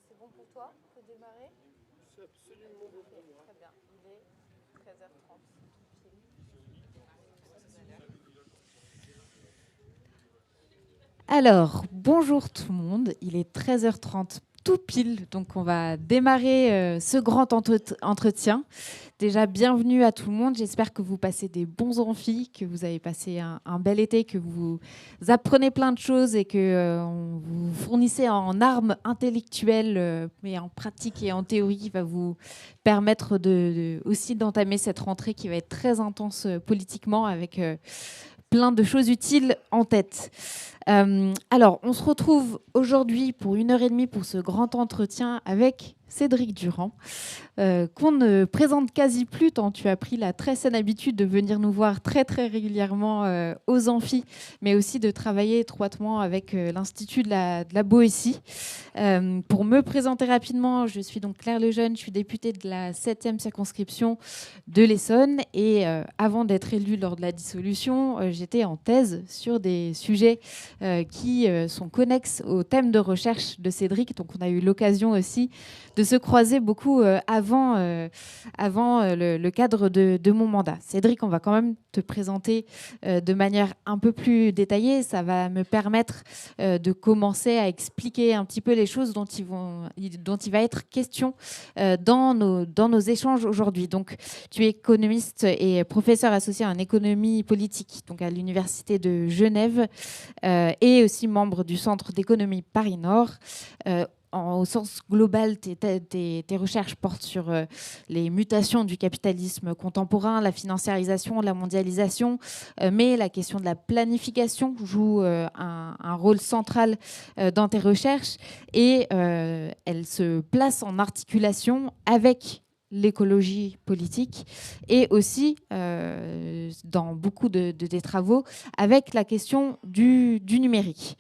c'est bon pour toi? On peut démarrer? C'est absolument bon pour moi. Très bien. Il est 13h30. Alors, bonjour tout le monde. Il est 13h30 tout pile, donc on va démarrer ce grand entretien. Déjà, bienvenue à tout le monde. J'espère que vous passez des bons amphis, que vous avez passé un bel été, que vous apprenez plein de choses et que vous fournissez en armes intellectuelles, mais en pratique et en théorie, qui va vous permettre aussi d'entamer cette rentrée qui va être très intense politiquement avec plein de choses utiles en tête. Alors, on se retrouve aujourd'hui pour 1h30 pour ce grand entretien avec Cédric Durand, qu'on ne présente quasi plus tant tu as pris la très saine habitude de venir nous voir très très régulièrement aux amphis, mais aussi de travailler étroitement avec l'Institut de la Boétie. Pour me présenter rapidement, je suis donc Claire Lejeune, je suis députée de la 7e circonscription de l'Essonne et avant d'être élue lors de la dissolution, j'étais en thèse sur des sujets qui sont connexes au thème de recherche de Cédric. Donc on a eu l'occasion aussi de se croiser beaucoup avant le cadre de mon mandat. Cédric, on va quand même te présenter de manière un peu plus détaillée. Ça va me permettre de commencer à expliquer un petit peu les choses dont il va être question dans nos échanges aujourd'hui. Donc, tu es économiste et professeur associé en économie politique donc à l'Université de Genève et aussi membre du Centre d'économie Paris-Nord. Au sens global, tes recherches portent sur les mutations du capitalisme contemporain, la financiarisation, la mondialisation, mais la question de la planification joue un rôle central dans tes recherches et elle se place en articulation avec l'écologie politique et aussi, dans beaucoup de tes travaux, avec la question du numérique.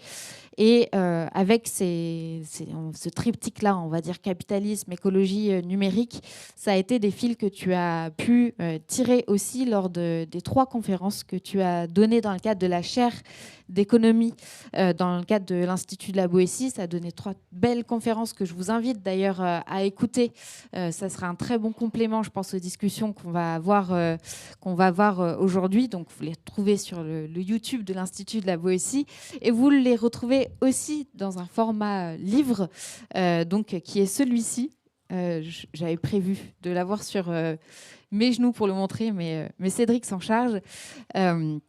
Et avec ce triptyque-là, on va dire capitalisme, écologie, numérique, ça a été des fils que tu as pu tirer aussi lors des 3 conférences que tu as données dans le cadre de la chaire d'économie dans le cadre de l'Institut de la Boétie. Ça a donné 3 belles conférences que je vous invite d'ailleurs à écouter. Ça sera un très bon complément, je pense, aux discussions qu'on va avoir aujourd'hui. Donc, vous les retrouvez sur le YouTube de l'Institut de la Boétie et vous les retrouvez aussi dans un format livre, donc qui est celui-ci. J'avais prévu de l'avoir sur mes genoux pour le montrer, mais Cédric s'en charge. Et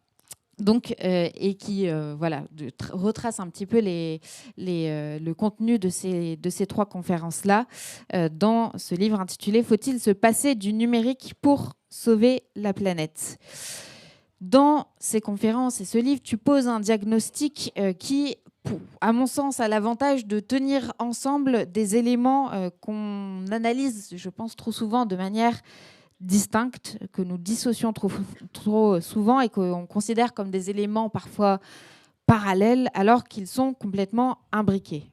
qui retrace un petit peu le contenu de ces 3 conférences-là dans ce livre intitulé « Faut-il se passer du numérique pour sauver la planète ?» Dans ces conférences et ce livre, tu poses un diagnostic qui, à mon sens, a l'avantage de tenir ensemble des éléments qu'on analyse, je pense, trop souvent de manière distincte, que nous dissocions trop souvent et qu'on considère comme des éléments parfois parallèles alors qu'ils sont complètement imbriqués.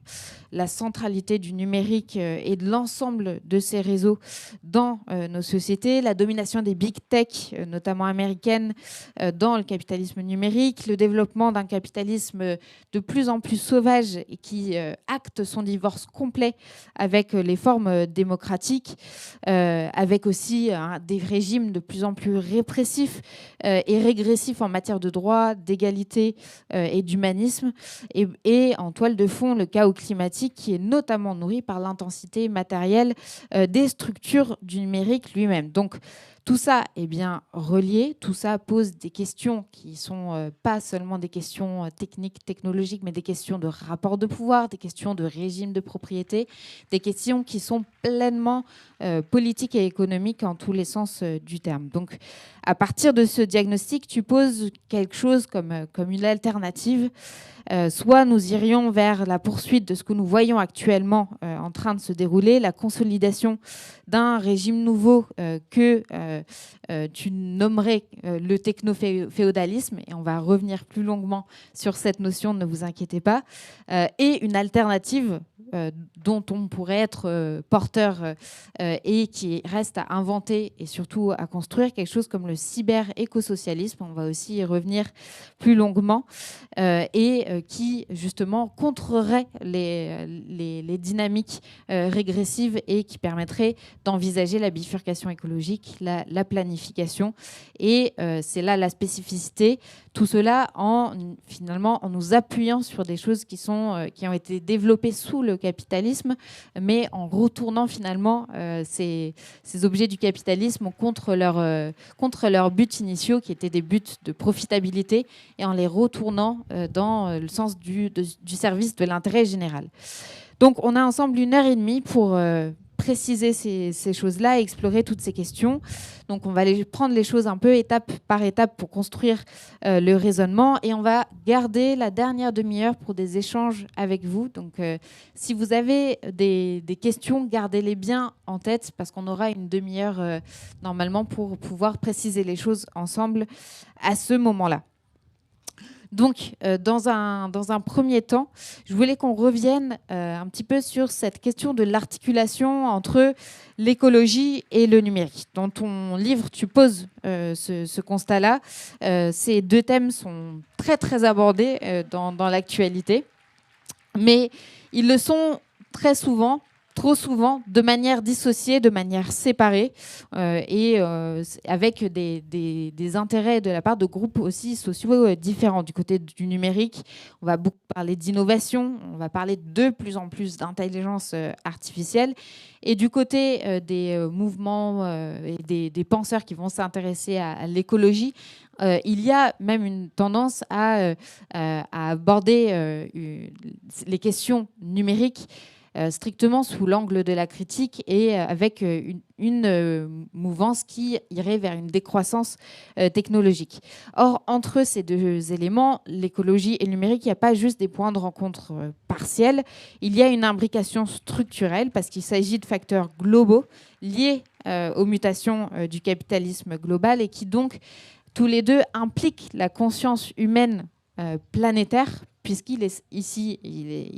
La centralité du numérique et de l'ensemble de ces réseaux dans nos sociétés, la domination des big tech, notamment américaines, dans le capitalisme numérique, le développement d'un capitalisme de plus en plus sauvage et qui acte son divorce complet avec les formes démocratiques, avec aussi des régimes de plus en plus répressifs et régressifs en matière de droits, d'égalité et d'humanisme, et en toile de fond le chaos climatique qui est notamment nourri par l'intensité matérielle des structures du numérique lui-même. Donc tout ça est bien relié, tout ça pose des questions qui ne sont pas seulement des questions techniques, technologiques, mais des questions de rapport de pouvoir, des questions de régime de propriété, des questions qui sont pleinement politiques et économiques en tous les sens du terme. Donc à partir de ce diagnostic, tu poses quelque chose comme une alternative. Soit nous irions vers la poursuite de ce que nous voyons actuellement en train de se dérouler, la consolidation d'un régime nouveau que tu nommerais le techno-féodalisme, et on va revenir plus longuement sur cette notion, ne vous inquiétez pas, et une alternative dont on pourrait être porteur et qui reste à inventer et surtout à construire, quelque chose comme le cyber-écosocialisme, on va aussi y revenir plus longuement, et qui justement contrerait les dynamiques régressives et qui permettrait d'envisager la bifurcation écologique, la planification. Et c'est là la spécificité. Tout cela finalement en nous appuyant sur des choses qui ont été développées sous le capitalisme, mais en retournant finalement ces objets du capitalisme contre leurs buts initiaux, qui étaient des buts de profitabilité, et en les retournant dans le sens du service de l'intérêt général. Donc on a ensemble 1h30 pour préciser ces choses-là et explorer toutes ces questions. Donc on va prendre les choses un peu étape par étape pour construire le raisonnement, et on va garder la dernière demi-heure pour des échanges avec vous. Donc si vous avez des questions, gardez-les bien en tête, parce qu'on aura une demi-heure normalement pour pouvoir préciser les choses ensemble à ce moment-là. Donc, dans un premier temps, je voulais qu'on revienne un petit peu sur cette question de l'articulation entre l'écologie et le numérique. Dans ton livre, tu poses ce constat-là. Ces deux thèmes sont très, très abordés dans l'actualité, mais ils le sont très souvent, trop souvent, de manière dissociée, de manière séparée, et avec des intérêts de la part de groupes aussi sociaux différents. Du côté du numérique, on va beaucoup parler d'innovation, on va parler de plus en plus d'intelligence artificielle. Et du côté des mouvements et des penseurs qui vont s'intéresser à l'écologie, il y a même une tendance à aborder les questions numériques strictement sous l'angle de la critique, et avec une mouvance qui irait vers une décroissance technologique. Or, entre ces deux éléments, l'écologie et le numérique, il n'y a pas juste des points de rencontre partiels, il y a une imbrication structurelle, parce qu'il s'agit de facteurs globaux liés aux mutations du capitalisme global, et qui donc, tous les deux, impliquent la conscience humaine planétaire, puisqu'il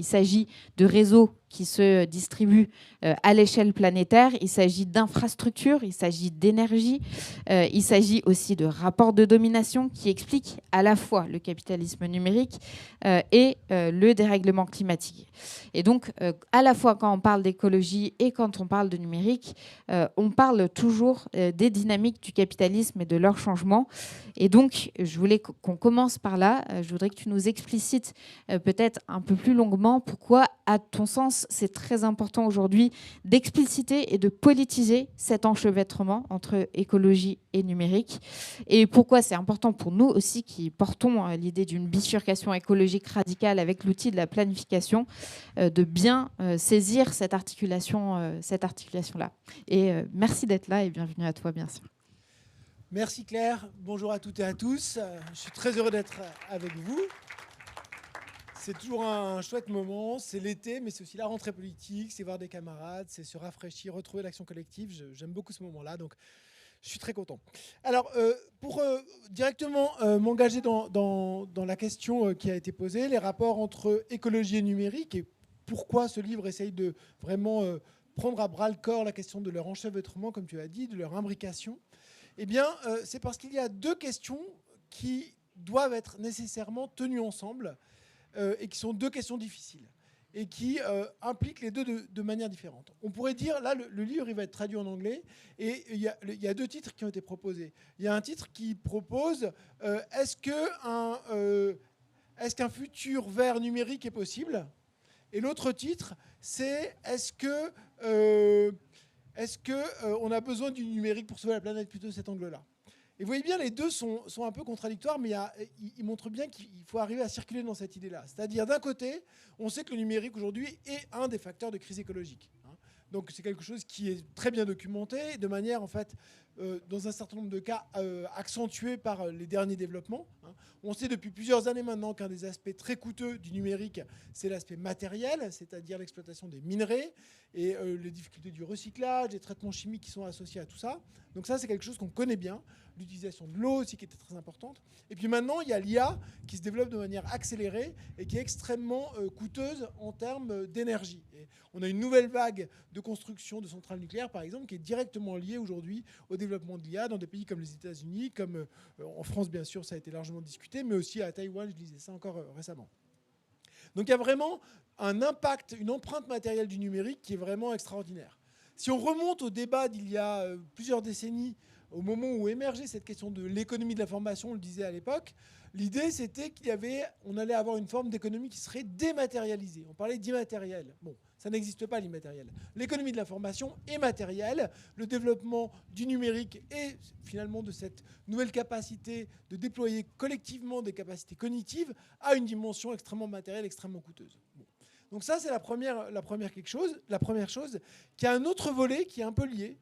s'agit de réseaux qui se distribuent à l'échelle planétaire, il s'agit d'infrastructures, il s'agit d'énergie, il s'agit aussi de rapports de domination qui expliquent à la fois le capitalisme numérique et le dérèglement climatique. Et donc, à la fois quand on parle d'écologie et quand on parle de numérique, on parle toujours des dynamiques du capitalisme et de leur changement. Et donc, je voulais qu'on commence par là. Je voudrais que tu nous explicites peut-être un peu plus longuement pourquoi, à ton sens, c'est très important aujourd'hui d'expliciter et de politiser cet enchevêtrement entre écologie et numérique, et pourquoi c'est important pour nous aussi qui portons l'idée d'une bifurcation écologique radicale avec l'outil de la planification, de bien saisir cette articulation-là. Et merci d'être là et bienvenue à toi, bien sûr. Merci Claire, bonjour à toutes et à tous. Je suis très heureux d'être avec vous. C'est toujours un chouette moment, c'est l'été, mais c'est aussi la rentrée politique, c'est voir des camarades, c'est se rafraîchir, retrouver l'action collective. J'aime beaucoup ce moment-là, donc je suis très content. Alors, pour directement m'engager dans la question qui a été posée, les rapports entre écologie et numérique, et pourquoi ce livre essaye de vraiment prendre à bras-le-corps la question de leur enchevêtrement, comme tu as dit, de leur imbrication, eh bien, c'est parce qu'il y a deux questions qui doivent être nécessairement tenues ensemble, et qui sont deux questions difficiles et qui impliquent les deux de manière différente. On pourrait dire, là, le livre il va être traduit en anglais, et il y a deux titres qui ont été proposés. Il y a un titre qui propose est-ce qu'un futur vert numérique est possible ? Et l'autre titre, c'est est-ce qu'on a besoin du numérique pour sauver la planète, plutôt cet angle-là. Et vous voyez bien, les deux sont un peu contradictoires, mais ils montrent bien qu'il faut arriver à circuler dans cette idée-là. C'est-à-dire, d'un côté, on sait que le numérique aujourd'hui est un des facteurs de crise écologique. Donc c'est quelque chose qui est très bien documenté, de manière, en fait, dans un certain nombre de cas, accentuée par les derniers développements. On sait depuis plusieurs années maintenant qu'un des aspects très coûteux du numérique, c'est l'aspect matériel, c'est-à-dire l'exploitation des minerais et les difficultés du recyclage, les traitements chimiques qui sont associés à tout ça. Donc ça, c'est quelque chose qu'on connaît bien. L'utilisation de l'eau aussi qui était très importante. Et puis maintenant, il y a l'IA qui se développe de manière accélérée et qui est extrêmement coûteuse en termes d'énergie. Et on a une nouvelle vague de construction de centrales nucléaires, par exemple, qui est directement liée aujourd'hui au développement de l'IA dans des pays comme les États-Unis, comme en France, bien sûr, ça a été largement discuté, mais aussi à Taïwan, je lisais ça encore récemment. Donc il y a vraiment un impact, une empreinte matérielle du numérique qui est vraiment extraordinaire. Si on remonte au débat d'il y a plusieurs décennies, au moment où émergeait cette question de l'économie de l'information, on le disait à l'époque, l'idée c'était qu'on allait avoir une forme d'économie qui serait dématérialisée. On parlait d'immatériel. Bon, ça n'existe pas l'immatériel. L'économie de l'information est matérielle. Le développement du numérique et finalement de cette nouvelle capacité de déployer collectivement des capacités cognitives a une dimension extrêmement matérielle, extrêmement coûteuse. Bon. Donc ça, c'est la première chose, qui a un autre volet qui est un peu lié,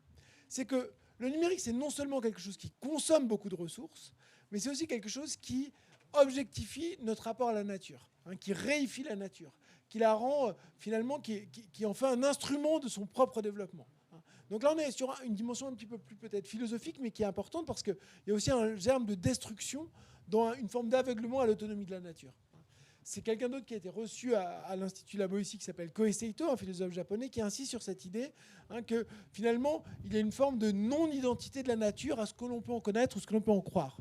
c'est que le numérique, c'est non seulement quelque chose qui consomme beaucoup de ressources, mais c'est aussi quelque chose qui objectifie notre rapport à la nature, qui réifie la nature, qui la rend finalement, qui en fait un instrument de son propre développement. Donc là, on est sur une dimension un petit peu plus peut-être philosophique, mais qui est importante parce qu'il y a aussi un germe de destruction dans une forme d'aveuglement à l'autonomie de la nature. C'est quelqu'un d'autre qui a été reçu à l'Institut Labo ici, qui s'appelle Kohei Seito, un philosophe japonais, qui insiste sur cette idée que finalement, il y a une forme de non-identité de la nature à ce que l'on peut en connaître ou ce que l'on peut en croire.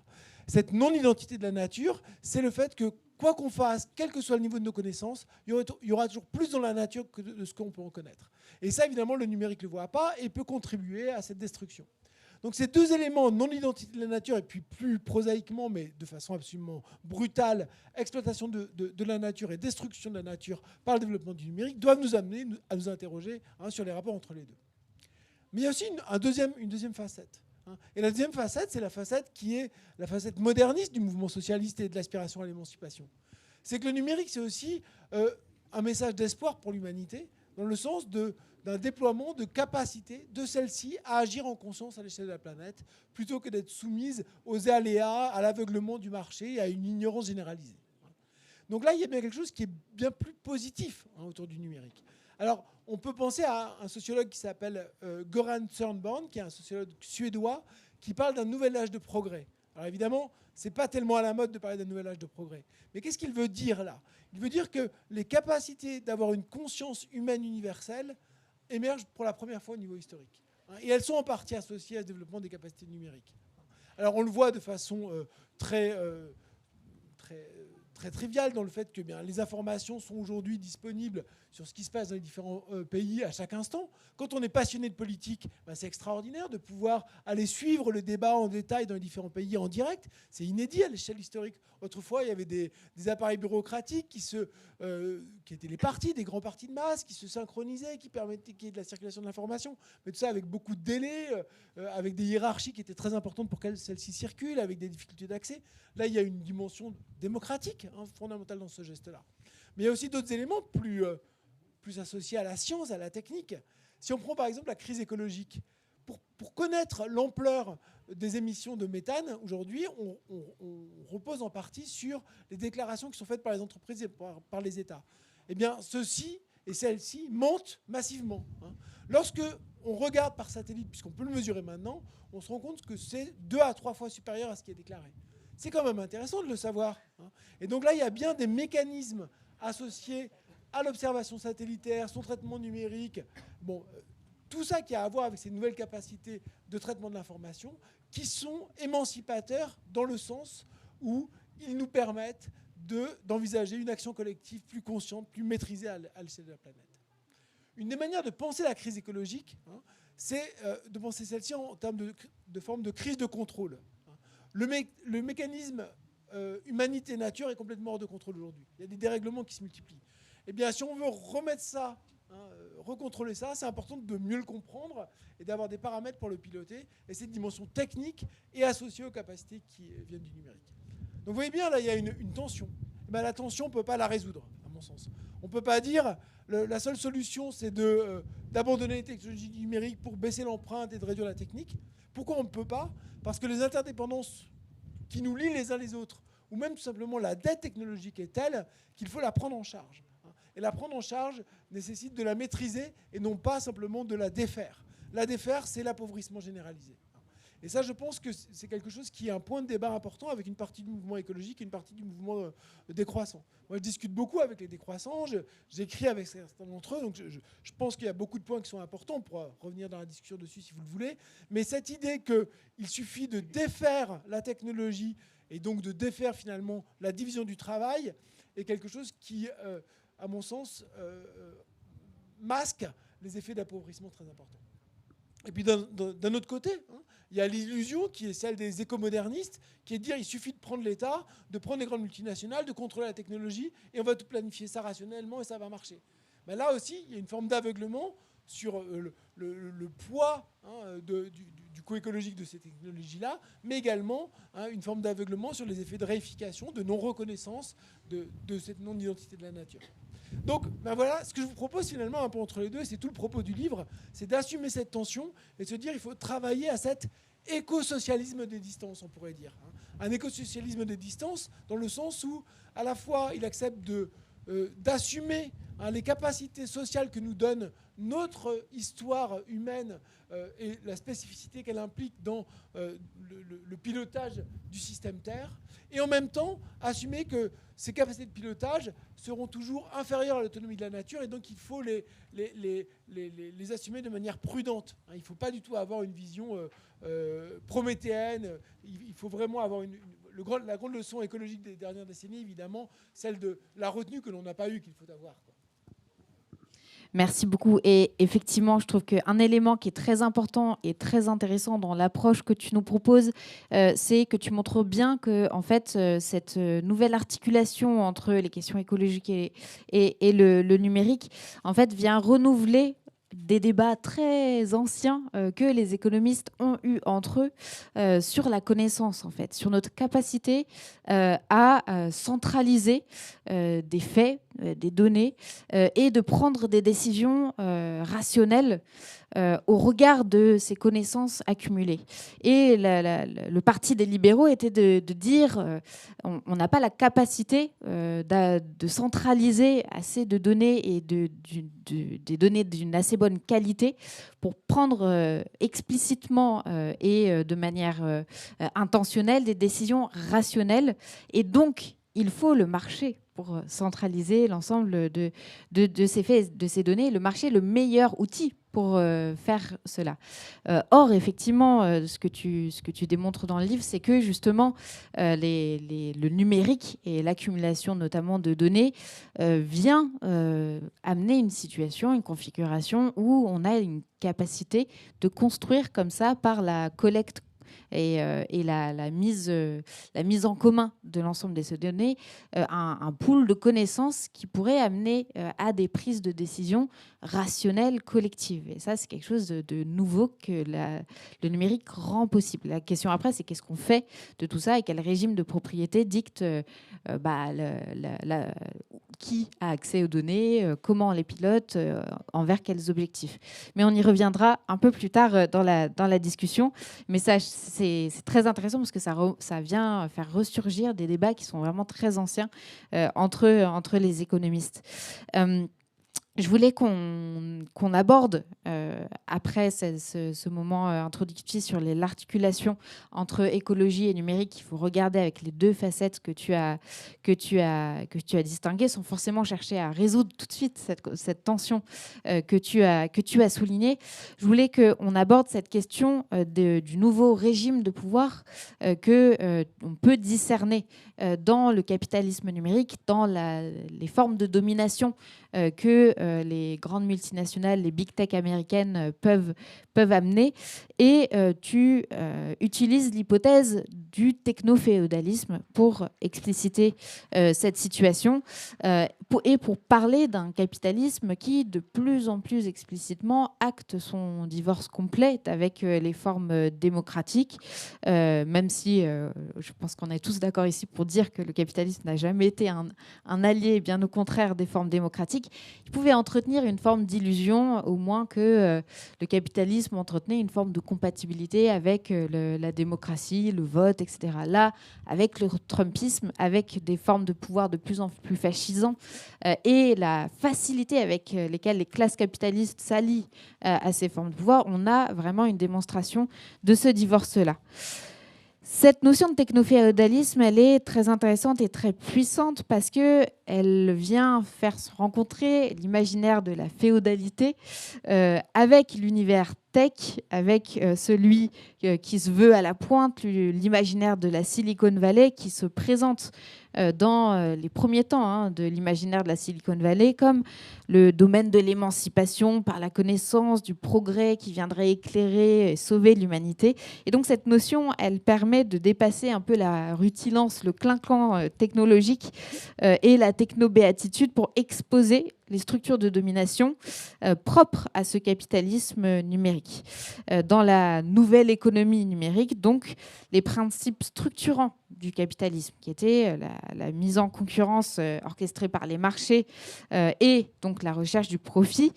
Cette non-identité de la nature, c'est le fait que quoi qu'on fasse, quel que soit le niveau de nos connaissances, il y aura toujours plus dans la nature que de ce qu'on peut en connaître. Et ça, évidemment, le numérique ne le voit pas et peut contribuer à cette destruction. Donc ces deux éléments, non-identité de la nature et puis plus prosaïquement, mais de façon absolument brutale, exploitation de la nature et destruction de la nature par le développement du numérique, doivent nous amener à nous interroger sur les rapports entre les deux. Mais il y a aussi une deuxième facette. Et la deuxième facette, c'est la facette qui est la facette moderniste du mouvement socialiste et de l'aspiration à l'émancipation. C'est que le numérique, c'est aussi un message d'espoir pour l'humanité, dans le sens d'un déploiement de capacité de celle-ci à agir en conscience à l'échelle de la planète, plutôt que d'être soumise aux aléas, à l'aveuglement du marché et à une ignorance généralisée. Donc là, il y a bien quelque chose qui est bien plus positif autour du numérique. Alors, on peut penser à un sociologue qui s'appelle Göran Thörnborn, qui est un sociologue suédois, qui parle d'un nouvel âge de progrès. Alors évidemment, ce n'est pas tellement à la mode de parler d'un nouvel âge de progrès. Mais qu'est-ce qu'il veut dire là? Il veut dire que les capacités d'avoir une conscience humaine universelle émergent pour la première fois au niveau historique. Et elles sont en partie associées à ce développement des capacités numériques. Alors on le voit de façon très triviale dans le fait que les informations sont aujourd'hui disponibles sur ce qui se passe dans les différents pays à chaque instant. Quand on est passionné de politique, c'est extraordinaire de pouvoir aller suivre le débat en détail dans les différents pays en direct. C'est inédit à l'échelle historique. Autrefois, il y avait des appareils bureaucratiques qui étaient les partis, des grands partis de masse, qui se synchronisaient, qui permettaient qu'il y ait de la circulation de l'information. Mais tout ça avec beaucoup de délais, avec des hiérarchies qui étaient très importantes pour que celles-ci circulent, avec des difficultés d'accès. Là, il y a une dimension démocratique fondamentale dans ce geste-là. Mais il y a aussi d'autres éléments plus associés à la science, à la technique. Si on prend par exemple la crise écologique, pour connaître l'ampleur des émissions de méthane, aujourd'hui, on repose en partie sur les déclarations qui sont faites par les entreprises et par les États. Eh bien, ceux-ci et celles-ci mentent massivement. Lorsque on regarde par satellite, puisqu'on peut le mesurer maintenant, on se rend compte que c'est 2 à 3 fois supérieur à ce qui est déclaré. C'est quand même intéressant de le savoir. Et donc là, il y a bien des mécanismes associés à l'observation satellitaire, son traitement numérique, tout ça qui a à voir avec ces nouvelles capacités de traitement de l'information, qui sont émancipateurs dans le sens où ils nous permettent d'envisager une action collective plus consciente, plus maîtrisée à l'échelle de la planète. Une des manières de penser la crise écologique, c'est de penser celle-ci en termes de forme de crise de contrôle. Le mécanisme humanité-nature est complètement hors de contrôle aujourd'hui. Il y a des dérèglements qui se multiplient. Eh bien, si on veut remettre ça, recontrôler ça, c'est important de mieux le comprendre et d'avoir des paramètres pour le piloter. Et cette dimension technique est associée aux capacités qui viennent du numérique. Donc vous voyez bien, là, il y a une tension. La tension, on ne peut pas la résoudre, à mon sens. On ne peut pas dire la seule solution, c'est d'abandonner les technologies numériques pour baisser l'empreinte et de réduire la technique. Pourquoi on ne peut pas? Parce que les interdépendances qui nous lient les uns les autres, ou même tout simplement la dette technologique est telle qu'il faut la prendre en charge. Et la prendre en charge nécessite de la maîtriser et non pas simplement de la défaire. La défaire, c'est l'appauvrissement généralisé. Et ça, je pense que c'est quelque chose qui est un point de débat important avec une partie du mouvement écologique et une partie du mouvement décroissant. Moi, je discute beaucoup avec les décroissants, j'écris avec certains d'entre eux, donc je pense qu'il y a beaucoup de points qui sont importants. On pourra revenir dans la discussion dessus si vous le voulez. Mais cette idée qu'il suffit de défaire la technologie et donc de défaire finalement la division du travail est quelque chose qui, à mon sens, masque les effets d'appauvrissement très importants. Et puis d'un autre côté, il y a l'illusion qui est celle des écomodernistes, qui est de dire qu'il suffit de prendre l'État, de prendre les grandes multinationales, de contrôler la technologie, et on va tout planifier ça rationnellement et ça va marcher. Mais là aussi, il y a une forme d'aveuglement sur le poids du coût écologique de ces technologies-là, mais également une forme d'aveuglement sur les effets de réification, de non-reconnaissance de cette non-identité de la nature. Donc voilà, ce que je vous propose finalement un peu entre les deux, et c'est tout le propos du livre, c'est d'assumer cette tension et de se dire qu'il faut travailler à cet écosocialisme des distances, on pourrait dire. Un écosocialisme des distances dans le sens où à la fois il accepte d'assumer les capacités sociales que nous donne notre histoire humaine et la spécificité qu'elle implique dans le pilotage du système Terre, et en même temps assumer que ces capacités de pilotage seront toujours inférieures à l'autonomie de la nature, et donc il faut les assumer de manière prudente. Il ne faut pas du tout avoir une vision prométhéenne, il faut vraiment avoir la grande leçon écologique des dernières décennies, évidemment, celle de la retenue que l'on n'a pas eue, qu'il faut avoir. Merci beaucoup. Et effectivement, je trouve qu'un élément qui est très important et très intéressant dans l'approche que tu nous proposes, c'est que tu montres bien que, en fait, cette nouvelle articulation entre les questions écologiques et le numérique, en fait, vient renouveler des débats très anciens que les économistes ont eu entre eux sur la connaissance, en fait, sur notre capacité à centraliser des faits, des données et de prendre des décisions rationnelles au regard de ces connaissances accumulées. Et le parti des libéraux était de dire on n'a pas la capacité de centraliser assez de données et des données d'une assez bonne qualité pour prendre explicitement et de manière intentionnelle des décisions rationnelles. Et donc, il faut le marché pour centraliser l'ensemble de ces faits, de ces données. Le marché est le meilleur outil pour faire cela. Or, effectivement, ce que tu démontres dans le livre, c'est que justement, le numérique et l'accumulation notamment de données vient amener une situation, une configuration où on a une capacité de construire comme ça par la collecte et la mise en commun de l'ensemble de ces données, un pool de connaissances qui pourrait amener à des prises de décision rationnelles, collectives. Et ça, c'est quelque chose de nouveau que le numérique rend possible. La question après, c'est qu'est-ce qu'on fait de tout ça et quel régime de propriété dicte qui a accès aux données, comment on les pilote, envers quels objectifs. Mais on y reviendra un peu plus tard dans la discussion. Mais ça, c'est très intéressant parce que ça vient faire ressurgir des débats qui sont vraiment très anciens entre les économistes. Je voulais qu'on aborde, après ce moment introductif sur l'articulation entre écologie et numérique, il faut regarder avec les deux facettes que tu as distinguées, sans forcément chercher à résoudre tout de suite cette tension que tu as soulignée. Je voulais qu'on aborde cette question du nouveau régime de pouvoir qu'on peut discerner dans le capitalisme numérique, dans les formes de domination que les grandes multinationales, les big tech américaines peuvent amener. Et tu utilises l'hypothèse du techno-féodalisme pour expliciter cette situation et pour parler d'un capitalisme qui, de plus en plus explicitement, acte son divorce complet avec les formes démocratiques, même si je pense qu'on est tous d'accord ici pour dire que le capitalisme n'a jamais été un allié, bien au contraire, des formes démocratiques. Il pouvait entretenir une forme d'illusion, au moins que le capitalisme entretenait une forme de compatibilité avec la démocratie, le vote, etc. Là, avec le trumpisme, avec des formes de pouvoir de plus en plus fascisants, et la facilité avec lesquelles les classes capitalistes s'allient à ces formes de pouvoir, on a vraiment une démonstration de ce divorce-là. Cette notion de technoféodalisme, elle est très intéressante et très puissante parce qu'elle vient faire se rencontrer l'imaginaire de la féodalité avec l'univers tech, avec celui qui se veut à la pointe, l'imaginaire de la Silicon Valley qui se présente dans les premiers temps de l'imaginaire de la Silicon Valley comme le domaine de l'émancipation par la connaissance, du progrès qui viendrait éclairer et sauver l'humanité. Et donc cette notion, elle permet de dépasser un peu la rutilance, le clinquant technologique et la technobéatitude pour exposer les structures de domination propres à ce capitalisme numérique. Dans la nouvelle économie numérique, donc, les principes structurants du capitalisme, qui étaient la mise en concurrence orchestrée par les marchés et donc la recherche du profit,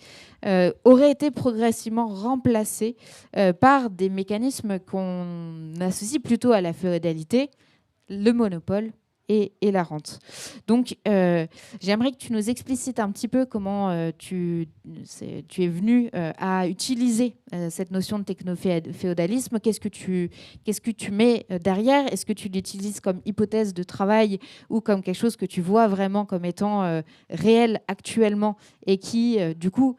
auraient été progressivement remplacés par des mécanismes qu'on associe plutôt à la féodalité, le monopole et la rente. Donc, j'aimerais que tu nous explicites un petit peu comment tu es venu à utiliser cette notion de technoféodalisme. Qu'est-ce que tu mets derrière? Est-ce que tu l'utilises comme hypothèse de travail ou comme quelque chose que tu vois vraiment comme étant réel actuellement et qui, du coup,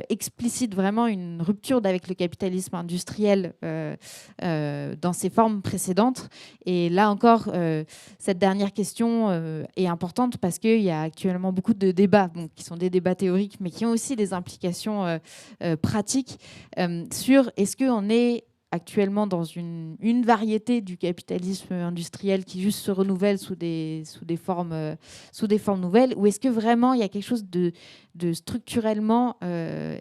explicite vraiment une rupture avec le capitalisme industriel dans ses formes précédentes. Et là encore, cette dernière question est importante parce qu'il y a actuellement beaucoup de débats qui sont des débats théoriques, mais qui ont aussi des implications pratiques sur est-ce qu'on est actuellement dans une variété du capitalisme industriel qui juste se renouvelle sous des formes nouvelles, ou est-ce que vraiment il y a quelque chose de structurellement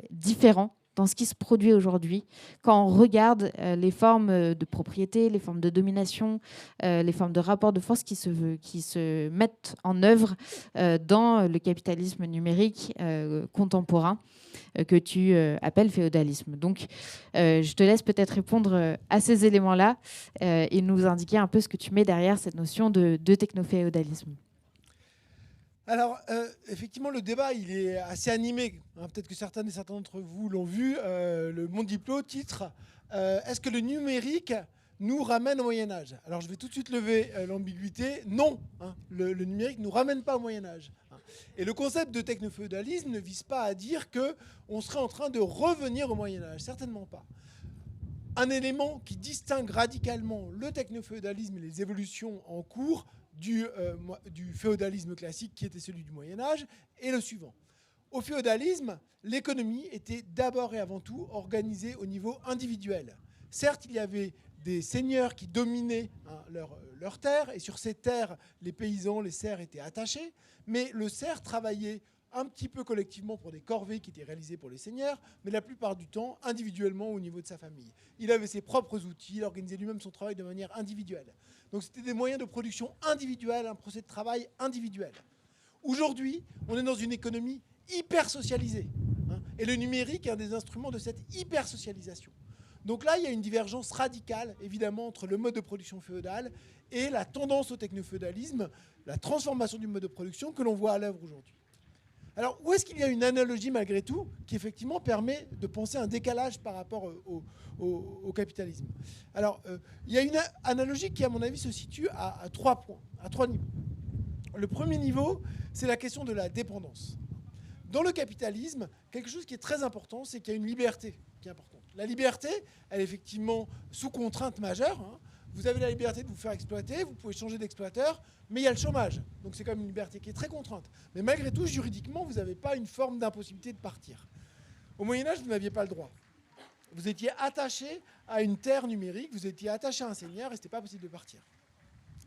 différent dans ce qui se produit aujourd'hui quand on regarde les formes de propriété, les formes de domination, les formes de rapport de force qui se mettent en œuvre dans le capitalisme numérique contemporain que tu appelles féodalisme. Donc, je te laisse peut-être répondre à ces éléments-là et nous indiquer un peu ce que tu mets derrière cette notion de technoféodalisme. Alors, effectivement, le débat, il est assez animé. Peut-être que certains d'entre vous l'ont vu. Le Monde Diplo titre « Est-ce que le numérique nous ramène au Moyen-Âge ?» Alors, je vais tout de suite lever l'ambiguïté. Non, le numérique ne nous ramène pas au Moyen-Âge. Et le concept de technoféodalisme ne vise pas à dire qu'on serait en train de revenir au Moyen-Âge. Certainement pas. Un élément qui distingue radicalement le technoféodalisme et les évolutions en cours du féodalisme classique qui était celui du Moyen-Âge est le suivant. Au féodalisme, l'économie était d'abord et avant tout organisée au niveau individuel. Certes, il y avait des seigneurs qui dominaient leurs terres, et sur ces terres, les paysans, les serfs étaient attachés, mais le serf travaillait un petit peu collectivement pour des corvées qui étaient réalisées pour les seigneurs, mais la plupart du temps individuellement au niveau de sa famille. Il avait ses propres outils, il organisait lui-même son travail de manière individuelle. Donc c'était des moyens de production individuels, un procès de travail individuel. Aujourd'hui, on est dans une économie hyper socialisée, et le numérique est un des instruments de cette hyper socialisation. Donc là, il y a une divergence radicale, évidemment, entre le mode de production féodal et la tendance au technoféodalisme, la transformation du mode de production que l'on voit à l'œuvre aujourd'hui. Alors, où est-ce qu'il y a une analogie, malgré tout, qui effectivement permet de penser un décalage par rapport au capitalisme? Alors, il y a une analogie qui, à mon avis, se situe à 3 points, à 3 niveaux. Le premier niveau, c'est la question de la dépendance. Dans le capitalisme, quelque chose qui est très important, c'est qu'il y a une liberté qui est importante. La liberté, elle est effectivement sous contrainte majeure. Vous avez la liberté de vous faire exploiter, vous pouvez changer d'exploiteur, mais il y a le chômage. Donc c'est quand même une liberté qui est très contrainte. Mais malgré tout, juridiquement, vous n'avez pas une forme d'impossibilité de partir. Au Moyen-Âge, vous n'aviez pas le droit. Vous étiez attaché à une terre numérique, vous étiez attaché à un seigneur et ce n'était pas possible de partir.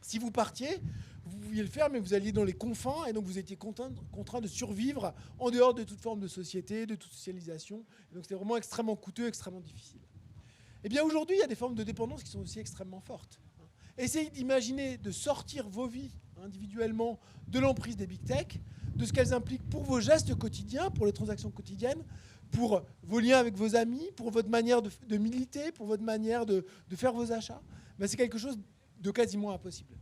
Si vous partiez, vous pouviez le faire, mais vous alliez dans les confins et donc vous étiez contraint de survivre en dehors de toute forme de société, de toute socialisation. Et donc c'était vraiment extrêmement coûteux, extrêmement difficile. Eh bien aujourd'hui, il y a des formes de dépendance qui sont aussi extrêmement fortes. Essayez d'imaginer de sortir vos vies individuellement de l'emprise des big tech, de ce qu'elles impliquent pour vos gestes quotidiens, pour les transactions quotidiennes, pour vos liens avec vos amis, pour votre manière de militer, pour votre manière de faire vos achats. Ben, c'est quelque chose de quasiment impossible.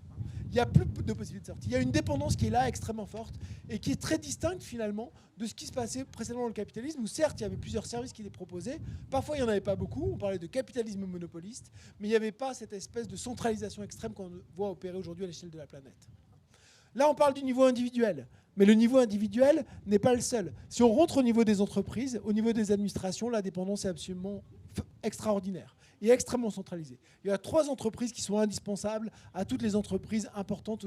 il n'y a plus de possibilité de sortie. Il y a une dépendance qui est là, extrêmement forte, et qui est très distincte finalement de ce qui se passait précédemment dans le capitalisme, où certes, il y avait plusieurs services qui étaient proposés. Parfois, il n'y en avait pas beaucoup. On parlait de capitalisme monopoliste, mais il n'y avait pas cette espèce de centralisation extrême qu'on voit opérer aujourd'hui à l'échelle de la planète. Là, on parle du niveau individuel. Mais le niveau individuel n'est pas le seul. Si on rentre au niveau des entreprises, au niveau des administrations, la dépendance est absolument extraordinaire et extrêmement centralisée. Il y a 3 entreprises qui sont indispensables à toutes les entreprises importantes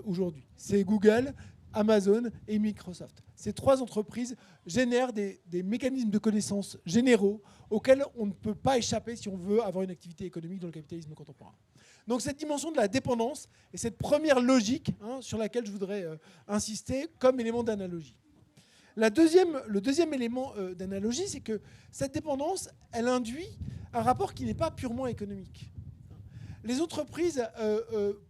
aujourd'hui. C'est Google, Amazon et Microsoft. Ces 3 entreprises génèrent des mécanismes de connaissance généraux auxquels on ne peut pas échapper si on veut avoir une activité économique dans le capitalisme contemporain. Donc cette dimension de la dépendance est cette première logique sur laquelle je voudrais insister comme élément d'analogie. Le deuxième élément d'analogie, c'est que cette dépendance, elle induit un rapport qui n'est pas purement économique. Les entreprises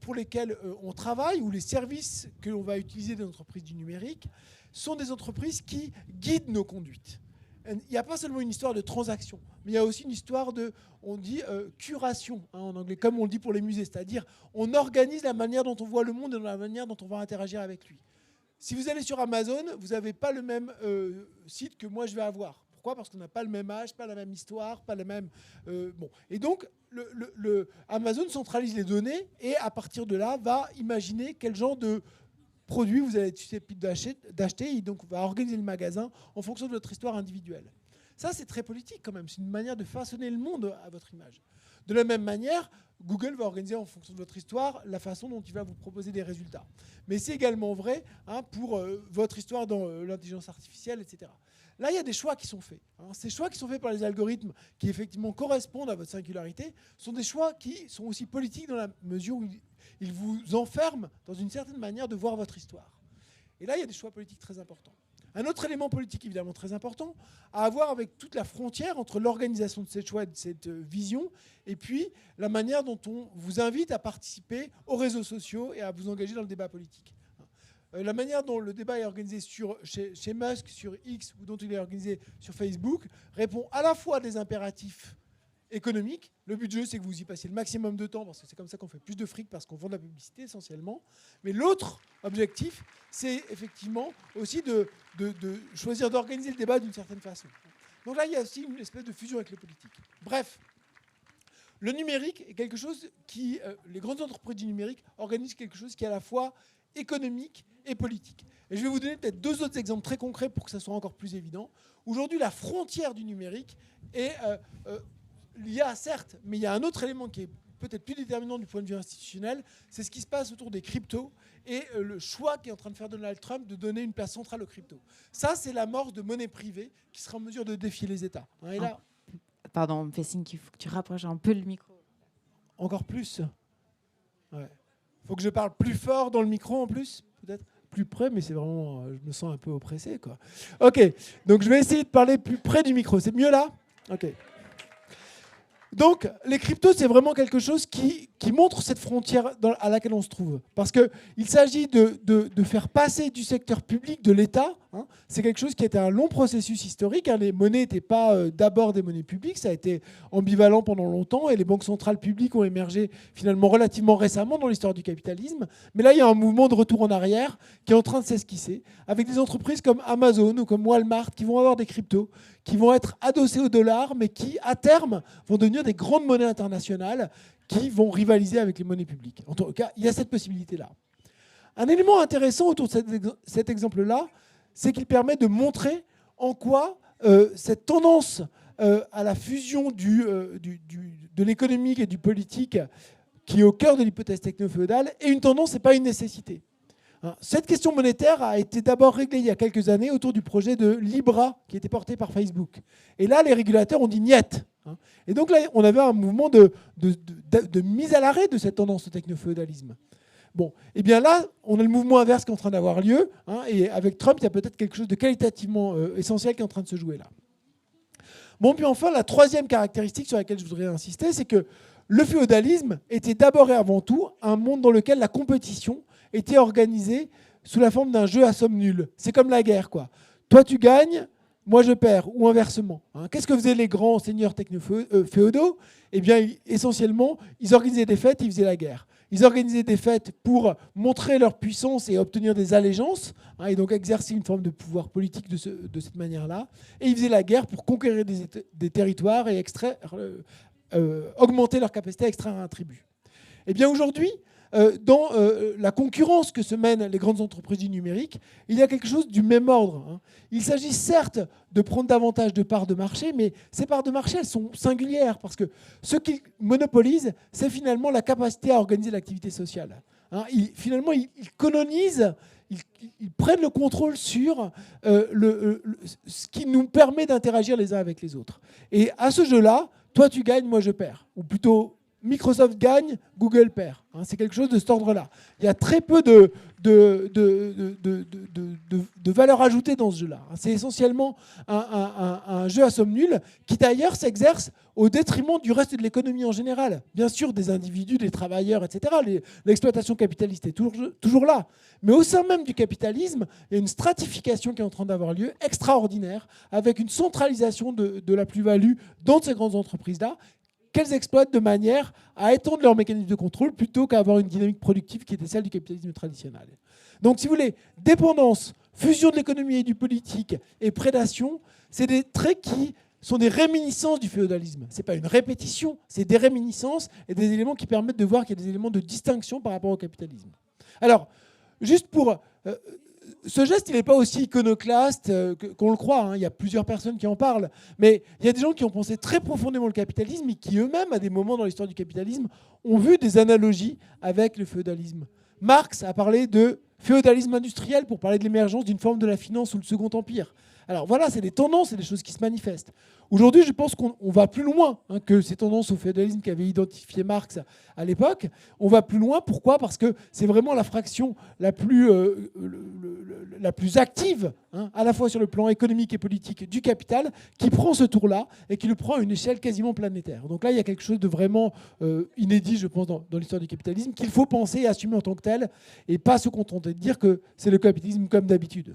pour lesquelles on travaille ou les services que l'on va utiliser des entreprises du numérique sont des entreprises qui guident nos conduites. Il n'y a pas seulement une histoire de transaction, mais il y a aussi une histoire de, on dit, curation, en anglais, comme on le dit pour les musées, c'est-à-dire on organise la manière dont on voit le monde et la manière dont on va interagir avec lui. Si vous allez sur Amazon, vous n'avez pas le même site que moi je vais avoir. Pourquoi ? Parce qu'on n'a pas le même âge, pas la même histoire, pas le même... bon. Et donc, Amazon centralise les données et à partir de là, va imaginer quel genre de produit vous allez être susceptible d'acheter et donc va organiser le magasin en fonction de votre histoire individuelle. Ça, c'est très politique quand même. C'est une manière de façonner le monde à votre image. De la même manière, Google va organiser en fonction de votre histoire la façon dont il va vous proposer des résultats. Mais c'est également vrai pour votre histoire dans l'intelligence artificielle, etc. Là, il y a des choix qui sont faits. Ces choix qui sont faits par les algorithmes qui effectivement correspondent à votre singularité sont des choix qui sont aussi politiques dans la mesure où ils vous enferment dans une certaine manière de voir votre histoire. Et là, il y a des choix politiques très importants. Un autre élément politique évidemment très important à avoir avec toute la frontière entre l'organisation de ces choix et de cette vision et puis la manière dont on vous invite à participer aux réseaux sociaux et à vous engager dans le débat politique. La manière dont le débat est organisé chez Musk, sur X, ou dont il est organisé sur Facebook, répond à la fois à des impératifs économiques. Le but du jeu, c'est que vous y passiez le maximum de temps, parce que c'est comme ça qu'on fait plus de fric, parce qu'on vend de la publicité essentiellement. Mais l'autre objectif, c'est effectivement aussi de choisir d'organiser le débat d'une certaine façon. Donc là, il y a aussi une espèce de fusion avec le politique. Bref, le numérique est quelque chose qui... les grandes entreprises du numérique organisent quelque chose qui est à la fois économique et politique. Et je vais vous donner peut-être 2 autres exemples très concrets pour que ça soit encore plus évident. Aujourd'hui, la frontière du numérique est... il y a certes, mais il y a un autre élément qui est peut-être plus déterminant du point de vue institutionnel, c'est ce qui se passe autour des cryptos et le choix qu'est en train de faire Donald Trump de donner une place centrale aux cryptos. Ça, c'est l'amorce de monnaie privée qui sera en mesure de défier les États. Et là, pardon, on me fait signe qu'il faut que tu rapproches un peu le micro. Encore plus. Ouais. Faut que je parle plus fort dans le micro en plus, peut-être plus près, mais c'est vraiment, je me sens un peu oppressé, quoi. Ok, donc je vais essayer de parler plus près du micro. C'est mieux là ? Ok. Donc, les cryptos, c'est vraiment quelque chose qui montre cette frontière à laquelle on se trouve. Parce qu'il s'agit de faire passer du secteur public, de l'État. C'est quelque chose qui a été un long processus historique. Les monnaies n'étaient pas d'abord des monnaies publiques. Ça a été ambivalent pendant longtemps. Et les banques centrales publiques ont émergé finalement relativement récemment dans l'histoire du capitalisme. Mais là, il y a un mouvement de retour en arrière qui est en train de s'esquisser. Avec des entreprises comme Amazon ou comme Walmart qui vont avoir des cryptos, qui vont être adossés au dollar, mais qui, à terme, vont devenir des grandes monnaies internationales qui vont rivaliser avec les monnaies publiques. En tout cas, il y a cette possibilité-là. Un élément intéressant autour de cet exemple-là, c'est qu'il permet de montrer en quoi cette tendance à la fusion de l'économique et du politique, qui est au cœur de l'hypothèse techno-féodale, est une tendance et pas une nécessité. Cette question monétaire a été d'abord réglée il y a quelques années autour du projet de Libra qui était porté par Facebook. Et là, les régulateurs ont dit niet. Et donc là, on avait un mouvement de mise à l'arrêt de cette tendance au techno-féodalisme. Bon, et bien là, on a le mouvement inverse qui est en train d'avoir lieu. Et avec Trump, il y a peut-être quelque chose de qualitativement essentiel qui est en train de se jouer là. Bon, puis enfin, la troisième caractéristique sur laquelle je voudrais insister, c'est que le féodalisme était d'abord et avant tout un monde dans lequel la compétition était organisée sous la forme d'un jeu à somme nulle. C'est comme la guerre, quoi. Toi, tu gagnes, moi, je perds, ou inversement. Qu'est-ce que faisaient les grands seigneurs féodaux ? Eh bien, essentiellement, ils organisaient des fêtes et ils faisaient la guerre. Ils organisaient des fêtes pour montrer leur puissance et obtenir des allégeances, hein, et donc exercer une forme de pouvoir politique de cette manière-là. Et ils faisaient la guerre pour conquérir des territoires et augmenter leur capacité à extraire un tribut. Eh bien aujourd'hui, dans la concurrence que se mènent les grandes entreprises du numérique, il y a quelque chose du même ordre, hein. Il s'agit certes de prendre davantage de parts de marché, mais ces parts de marché, elles sont singulières, parce que ce qu'ils monopolisent, c'est finalement la capacité à organiser l'activité sociale, hein. Finalement, ils colonisent, ils prennent le contrôle sur ce qui nous permet d'interagir les uns avec les autres. Et à ce jeu-là, toi tu gagnes, moi je perds. Ou plutôt, Microsoft gagne, Google perd. Hein, c'est quelque chose de cet ordre-là. Il y a très peu de valeur ajoutée dans ce jeu-là. C'est essentiellement un jeu à somme nulle qui d'ailleurs s'exerce au détriment du reste de l'économie en général. Bien sûr, des individus, des travailleurs, etc. L'exploitation capitaliste est toujours là. Mais au sein même du capitalisme, il y a une stratification qui est en train d'avoir lieu, extraordinaire, avec une centralisation de la plus-value dans ces grandes entreprises-là, qu'elles exploitent de manière à étendre leur mécanisme de contrôle plutôt qu'à avoir une dynamique productive qui était celle du capitalisme traditionnel. Donc, si vous voulez, dépendance, fusion de l'économie et du politique et prédation, c'est des traits qui sont des réminiscences du féodalisme. Ce n'est pas une répétition, c'est des réminiscences et des éléments qui permettent de voir qu'il y a des éléments de distinction par rapport au capitalisme. Alors, juste pour... ce geste, il n'est pas aussi iconoclaste qu'on le croit, hein. Il y a plusieurs personnes qui en parlent. Mais il y a des gens qui ont pensé très profondément le capitalisme et qui eux-mêmes, à des moments dans l'histoire du capitalisme, ont vu des analogies avec le féodalisme. Marx a parlé de féodalisme industriel pour parler de l'émergence d'une forme de la finance sous le Second Empire. Alors voilà, c'est des tendances et des choses qui se manifestent. Aujourd'hui, je pense qu'on va plus loin, hein, que ces tendances au féodalisme qu'avait identifié Marx à l'époque. On va plus loin, pourquoi ? Parce que c'est vraiment la fraction la plus active, hein, à la fois sur le plan économique et politique du capital, qui prend ce tour-là et qui le prend à une échelle quasiment planétaire. Donc là, il y a quelque chose de vraiment inédit, je pense, dans l'histoire du capitalisme, qu'il faut penser et assumer en tant que tel, et pas se contenter de dire que c'est le capitalisme comme d'habitude.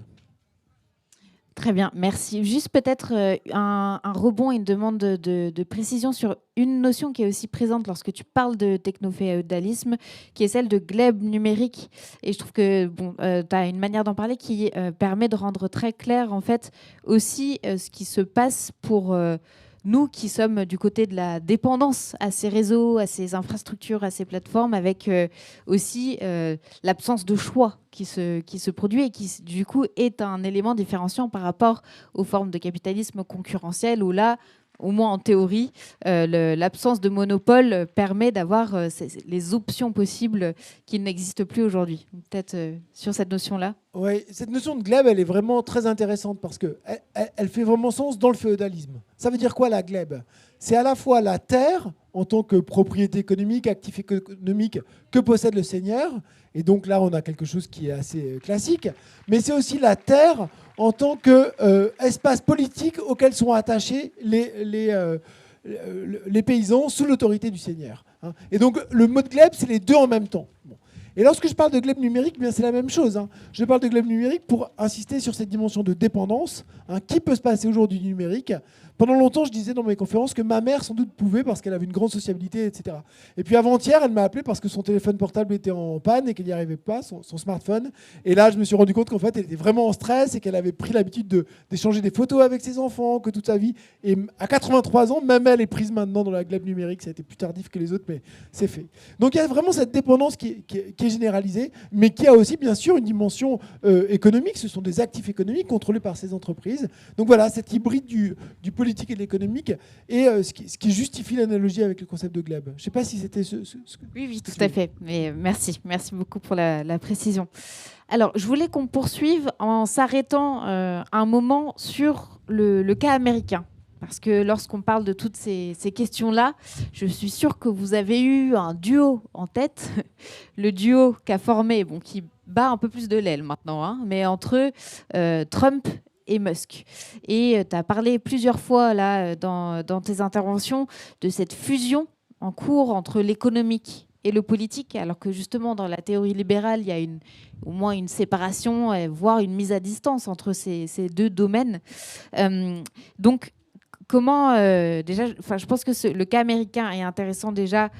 Très bien, merci. Juste peut-être un rebond et une demande de précision sur une notion qui est aussi présente lorsque tu parles de technoféodalisme, qui est celle de glaive numérique. Et je trouve que tu as une manière d'en parler qui permet de rendre très clair en fait aussi ce qui se passe pour nous qui sommes du côté de la dépendance à ces réseaux, à ces infrastructures, à ces plateformes, avec aussi l'absence de choix qui se produit et qui, du coup, est un élément différenciant par rapport aux formes de capitalisme concurrentiel où là, au moins en théorie, l'absence de monopole permet d'avoir les options possibles qui n'existent plus aujourd'hui. Peut-être sur cette notion-là. Oui, cette notion de glaive, elle est vraiment très intéressante parce qu'elle fait vraiment sens dans le féodalisme. Ça veut dire quoi la glaive ? C'est à la fois la terre en tant que propriété économique, actif économique que possède le seigneur. Et donc là, on a quelque chose qui est assez classique. Mais c'est aussi la terre en tant qu'espace politique auquel sont attachés les paysans sous l'autorité du seigneur. Et donc le mot de glaive, c'est les deux en même temps. Bon. Et lorsque je parle de glaive numérique, bien c'est la même chose, hein. Je parle de glaive numérique pour insister sur cette dimension de dépendance, hein, qui peut se passer aujourd'hui du numérique. Pendant longtemps, je disais dans mes conférences que ma mère sans doute pouvait parce qu'elle avait une grande sociabilité, etc. Et puis avant-hier, elle m'a appelé parce que son téléphone portable était en panne et qu'elle n'y arrivait pas, son smartphone. Et là, je me suis rendu compte qu'en fait, elle était vraiment en stress et qu'elle avait pris l'habitude d'échanger des photos avec ses enfants, que toute sa vie. Et à 83 ans, même elle est prise maintenant dans la glaive numérique. Ça a été plus tardif que les autres, mais c'est fait. Donc il y a vraiment cette dépendance qui est généralisée, mais qui a aussi, bien sûr, une dimension économique. Ce sont des actifs économiques contrôlés par ces entreprises. Donc voilà, cet hybride du politique et de l'économique et ce qui justifie l'analogie avec le concept de glaive. Je ne sais pas si c'était ce que... Oui, tout à fait. Mais merci beaucoup pour la précision. Alors, je voulais qu'on poursuive en s'arrêtant un moment sur le cas américain. Parce que lorsqu'on parle de toutes ces questions-là, je suis sûre que vous avez eu un duo en tête, le duo qu'a formé, qui bat un peu plus de l'aile maintenant, hein, mais entre Trump et Musk. Et tu as parlé plusieurs fois là, dans tes interventions de cette fusion en cours entre l'économique et le politique, alors que justement dans la théorie libérale, il y a au moins une séparation, voire une mise à distance entre ces deux domaines. Donc, comment déjà, je pense que le cas américain est intéressant déjà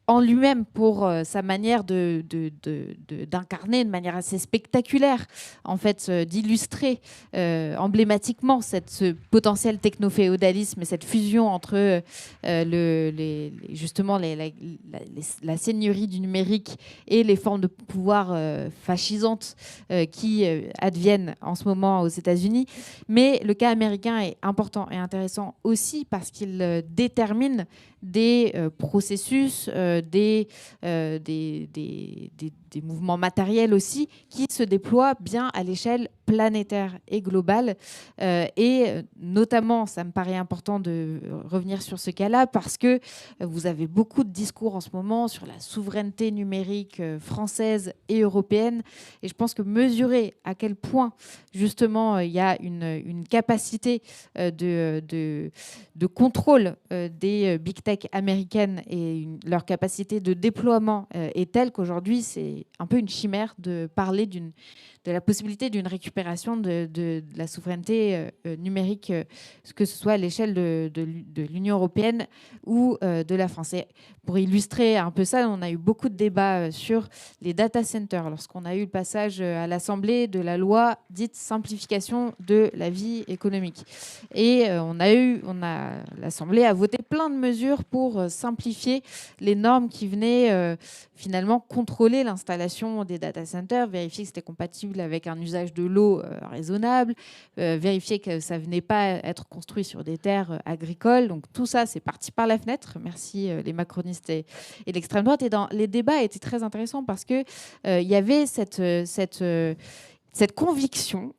en lui-même pour sa manière d'incarner de manière assez spectaculaire, en fait, d'illustrer emblématiquement ce potentiel techno-féodalisme et cette fusion entre justement la seigneurie du numérique et les formes de pouvoir fascisantes qui adviennent en ce moment aux États-Unis. Mais le cas américain est important et intéressant aussi parce qu'il détermine des processus, des mouvements matériels aussi, qui se déploient bien à l'échelle planétaire et globale. Et notamment, ça me paraît important de revenir sur ce cas-là, parce que vous avez beaucoup de discours en ce moment sur la souveraineté numérique française et européenne. Et je pense que mesurer à quel point, justement, il y a une capacité de contrôle des big tech américaines et leur capacité de déploiement est telle qu'aujourd'hui, c'est un peu une chimère de parler de la possibilité d'une récupération de la souveraineté numérique, que ce soit à l'échelle de l'Union européenne ou de la France. Et pour illustrer un peu ça, on a eu beaucoup de débats sur les data centers lorsqu'on a eu le passage à l'Assemblée de la loi dite simplification de la vie économique. Et l'Assemblée a voté plein de mesures pour simplifier les normes qui venaient finalement contrôler l'installation des data centers, vérifier que c'était compatible avec un usage de l'eau raisonnable, vérifier que ça venait pas être construit sur des terres agricoles. Donc tout ça, c'est parti par la fenêtre. Merci les macronistes et l'extrême droite. Et les débats étaient très intéressants parce que il y avait cette conviction,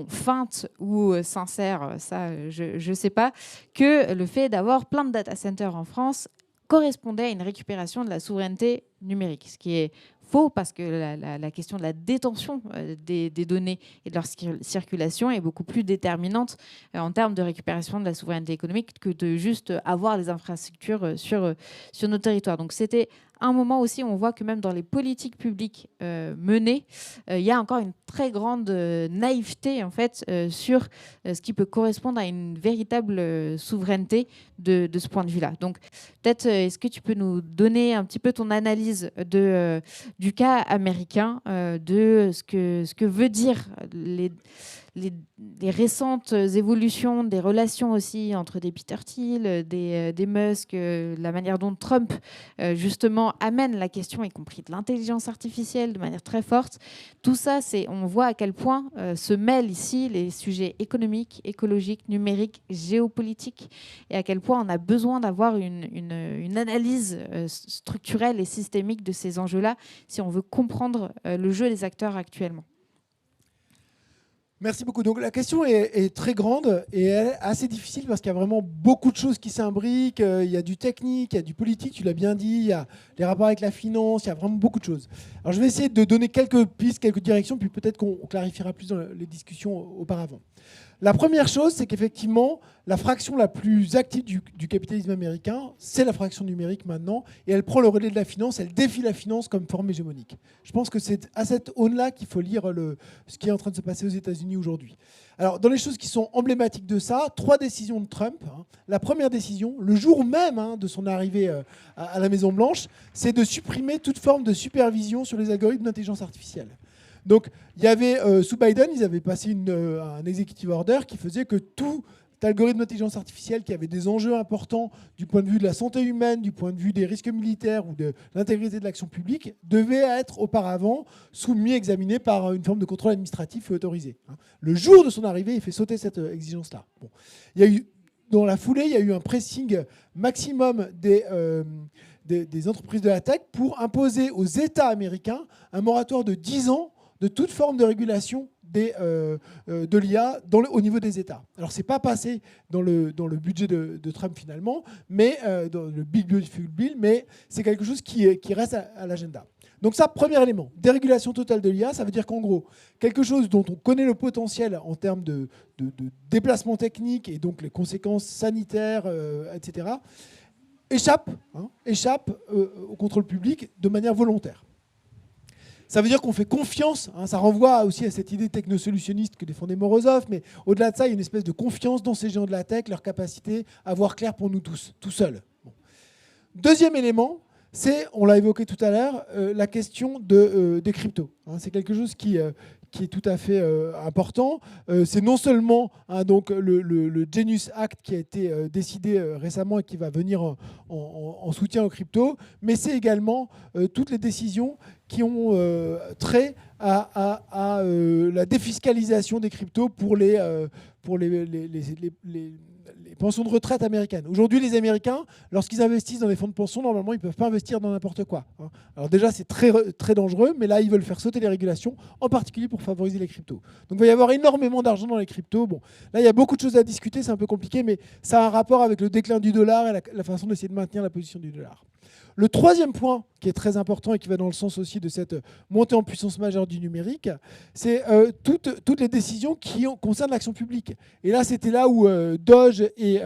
feinte ou sincère, ça je ne sais pas, que le fait d'avoir plein de data centers en France correspondait à une récupération de la souveraineté numérique, ce qui est faux parce que la question de la détention des données et de leur circulation est beaucoup plus déterminante en termes de récupération de la souveraineté économique que de juste avoir les infrastructures sur nos territoires. Donc c'était un moment aussi où on voit que même dans les politiques publiques menées, il y a encore une très grande naïveté en fait sur ce qui peut correspondre à une véritable souveraineté de ce point de vue-là. Donc peut-être est-ce que tu peux nous donner un petit peu ton analyse du cas américain, de ce que veut dire les récentes évolutions des relations aussi entre des Peter Thiel, des Musk, la manière dont Trump justement amène la question, y compris de l'intelligence artificielle, de manière très forte. Tout ça, on voit à quel point se mêlent ici les sujets économiques, écologiques, numériques, géopolitiques, et à quel point on a besoin d'avoir une analyse structurelle et systémique de ces enjeux-là si on veut comprendre le jeu des acteurs actuellement. Merci beaucoup. Donc la question est très grande et assez difficile parce qu'il y a vraiment beaucoup de choses qui s'imbriquent. Il y a du technique, il y a du politique, tu l'as bien dit, il y a les rapports avec la finance, il y a vraiment beaucoup de choses. Alors je vais essayer de donner quelques pistes, quelques directions, puis peut-être qu'on clarifiera plus dans les discussions auparavant. La première chose, c'est qu'effectivement, la fraction la plus active du capitalisme américain, c'est la fraction numérique maintenant, et elle prend le relais de la finance, elle défie la finance comme forme hégémonique. Je pense que c'est à cette aune-là qu'il faut lire ce qui est en train de se passer aux États-Unis aujourd'hui. Alors, dans les choses qui sont emblématiques de ça, 3 décisions de Trump. La première décision, le jour même de son arrivée à la Maison-Blanche, c'est de supprimer toute forme de supervision sur les algorithmes d'intelligence artificielle. Donc, il y avait, sous Biden, ils avaient passé un executive order qui faisait que tout algorithme d'intelligence artificielle qui avait des enjeux importants du point de vue de la santé humaine, du point de vue des risques militaires ou de l'intégrité de l'action publique, devait être auparavant soumis, examiné par une forme de contrôle administratif et autorisé. Le jour de son arrivée, il fait sauter cette exigence-là. Bon. Il y a eu, dans la foulée, il y a eu un pressing maximum des entreprises de la tech pour imposer aux États américains un moratoire de 10 ans de toute forme de régulation de l'IA au niveau des États. Alors, ce n'est pas passé dans le budget de Trump finalement, mais dans le Big Beautiful Bill, mais c'est quelque chose qui reste à l'agenda. Donc ça, premier élément, dérégulation totale de l'IA, ça veut dire qu'en gros, quelque chose dont on connaît le potentiel en termes de déplacement technique et donc les conséquences sanitaires, etc., échappe au contrôle public de manière volontaire. Ça veut dire qu'on fait confiance, ça renvoie aussi à cette idée technosolutionniste que défendait Morozov, mais au-delà de ça, il y a une espèce de confiance dans ces géants de la tech, leur capacité à voir clair pour nous tous, tout seuls. Bon. Deuxième élément, c'est, on l'a évoqué tout à l'heure, la question des cryptos. C'est quelque chose qui est tout à fait important. C'est non seulement donc le Genius Act qui a été décidé récemment et qui va venir en soutien aux cryptos, mais c'est également toutes les décisions qui ont trait à la défiscalisation des cryptos pour les pensions de retraite américaines. Aujourd'hui, les Américains, lorsqu'ils investissent dans des fonds de pension, normalement, ils ne peuvent pas investir dans n'importe quoi. Alors déjà, c'est très, très dangereux, mais là, ils veulent faire sauter les régulations, en particulier pour favoriser les cryptos. Donc il va y avoir énormément d'argent dans les cryptos. Bon, là, il y a beaucoup de choses à discuter, c'est un peu compliqué, mais ça a un rapport avec le déclin du dollar et la façon d'essayer de maintenir la position du dollar. Le troisième point qui est très important et qui va dans le sens aussi de cette montée en puissance majeure du numérique, c'est toutes les décisions qui concernent l'action publique. Et là, c'était là où Doge et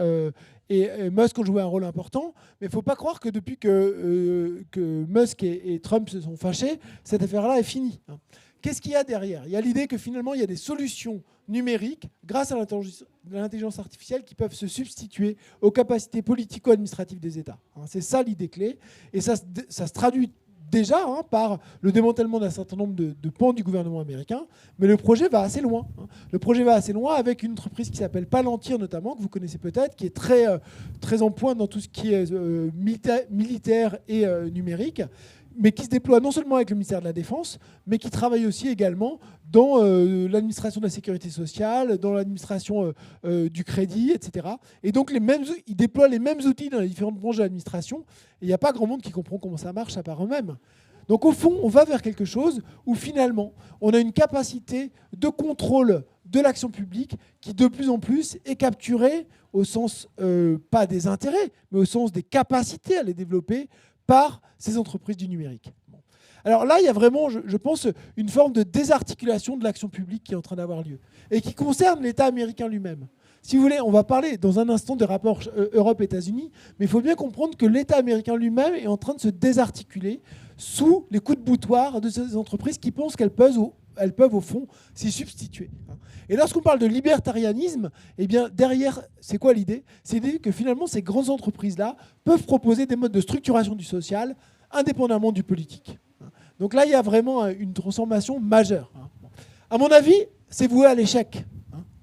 Musk ont joué un rôle important. Mais il ne faut pas croire que depuis que Musk et Trump se sont fâchés, cette affaire-là est finie. Qu'est-ce qu'il y a derrière ? Il y a l'idée que finalement, il y a des solutions numériques, grâce à l'intelligence artificielle, qui peuvent se substituer aux capacités politico-administratives des États. C'est ça l'idée clé. Et ça se traduit déjà par le démantèlement d'un certain nombre de pans du gouvernement américain. Mais le projet va assez loin. Le projet va assez loin avec une entreprise qui s'appelle Palantir, notamment, que vous connaissez peut-être, qui est très, très en pointe dans tout ce qui est militaire et numérique, mais qui se déploie non seulement avec le ministère de la Défense, mais qui travaille aussi également dans l'administration de la sécurité sociale, dans l'administration du crédit, etc. Et donc, ils déploient les mêmes outils dans les différentes branches de l'administration. Et il n'y a pas grand monde qui comprend comment ça marche à part eux-mêmes. Donc, au fond, on va vers quelque chose où, finalement, on a une capacité de contrôle de l'action publique qui, de plus en plus, est capturée au sens, pas des intérêts, mais au sens des capacités à les développer par ces entreprises du numérique. Alors là, il y a vraiment, je pense, une forme de désarticulation de l'action publique qui est en train d'avoir lieu et qui concerne l'État américain lui-même. Si vous voulez, on va parler dans un instant des rapports Europe-États-Unis, mais il faut bien comprendre que l'État américain lui-même est en train de se désarticuler sous les coups de boutoir de ces entreprises qui pensent qu'elles peuvent au fond s'y substituer. Et lorsqu'on parle de libertarianisme, eh bien derrière, c'est quoi l'idée ? C'est l'idée que finalement ces grandes entreprises-là peuvent proposer des modes de structuration du social indépendamment du politique. Donc là, il y a vraiment une transformation majeure. À mon avis, c'est voué à l'échec,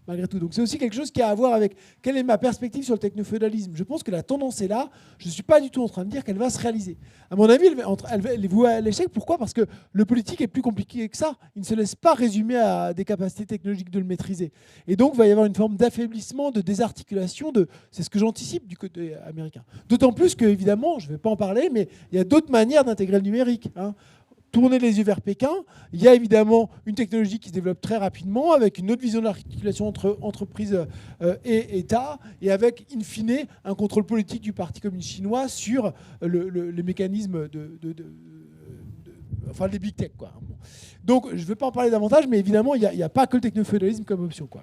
malgré tout. Donc c'est aussi quelque chose qui a à voir avec quelle est ma perspective sur le technofeudalisme. Je pense que la tendance est là. Je ne suis pas du tout en train de dire qu'elle va se réaliser. À mon avis, elle est vouée à l'échec. Pourquoi ? Parce que le politique est plus compliqué que ça. Il ne se laisse pas résumer à des capacités technologiques de le maîtriser. Et donc, il va y avoir une forme d'affaiblissement, de désarticulation. C'est ce que j'anticipe du côté américain. D'autant plus que, évidemment, je ne vais pas en parler, mais il y a d'autres manières d'intégrer le numérique. Tourner les yeux vers Pékin, il y a évidemment une technologie qui se développe très rapidement avec une autre vision de l'articulation entre entreprise et État et avec, in fine, un contrôle politique du Parti communiste chinois sur les mécanismes enfin, les big tech, quoi. Donc, je ne vais pas en parler davantage, mais évidemment, il n'y a pas que le technofeudalisme comme option, quoi.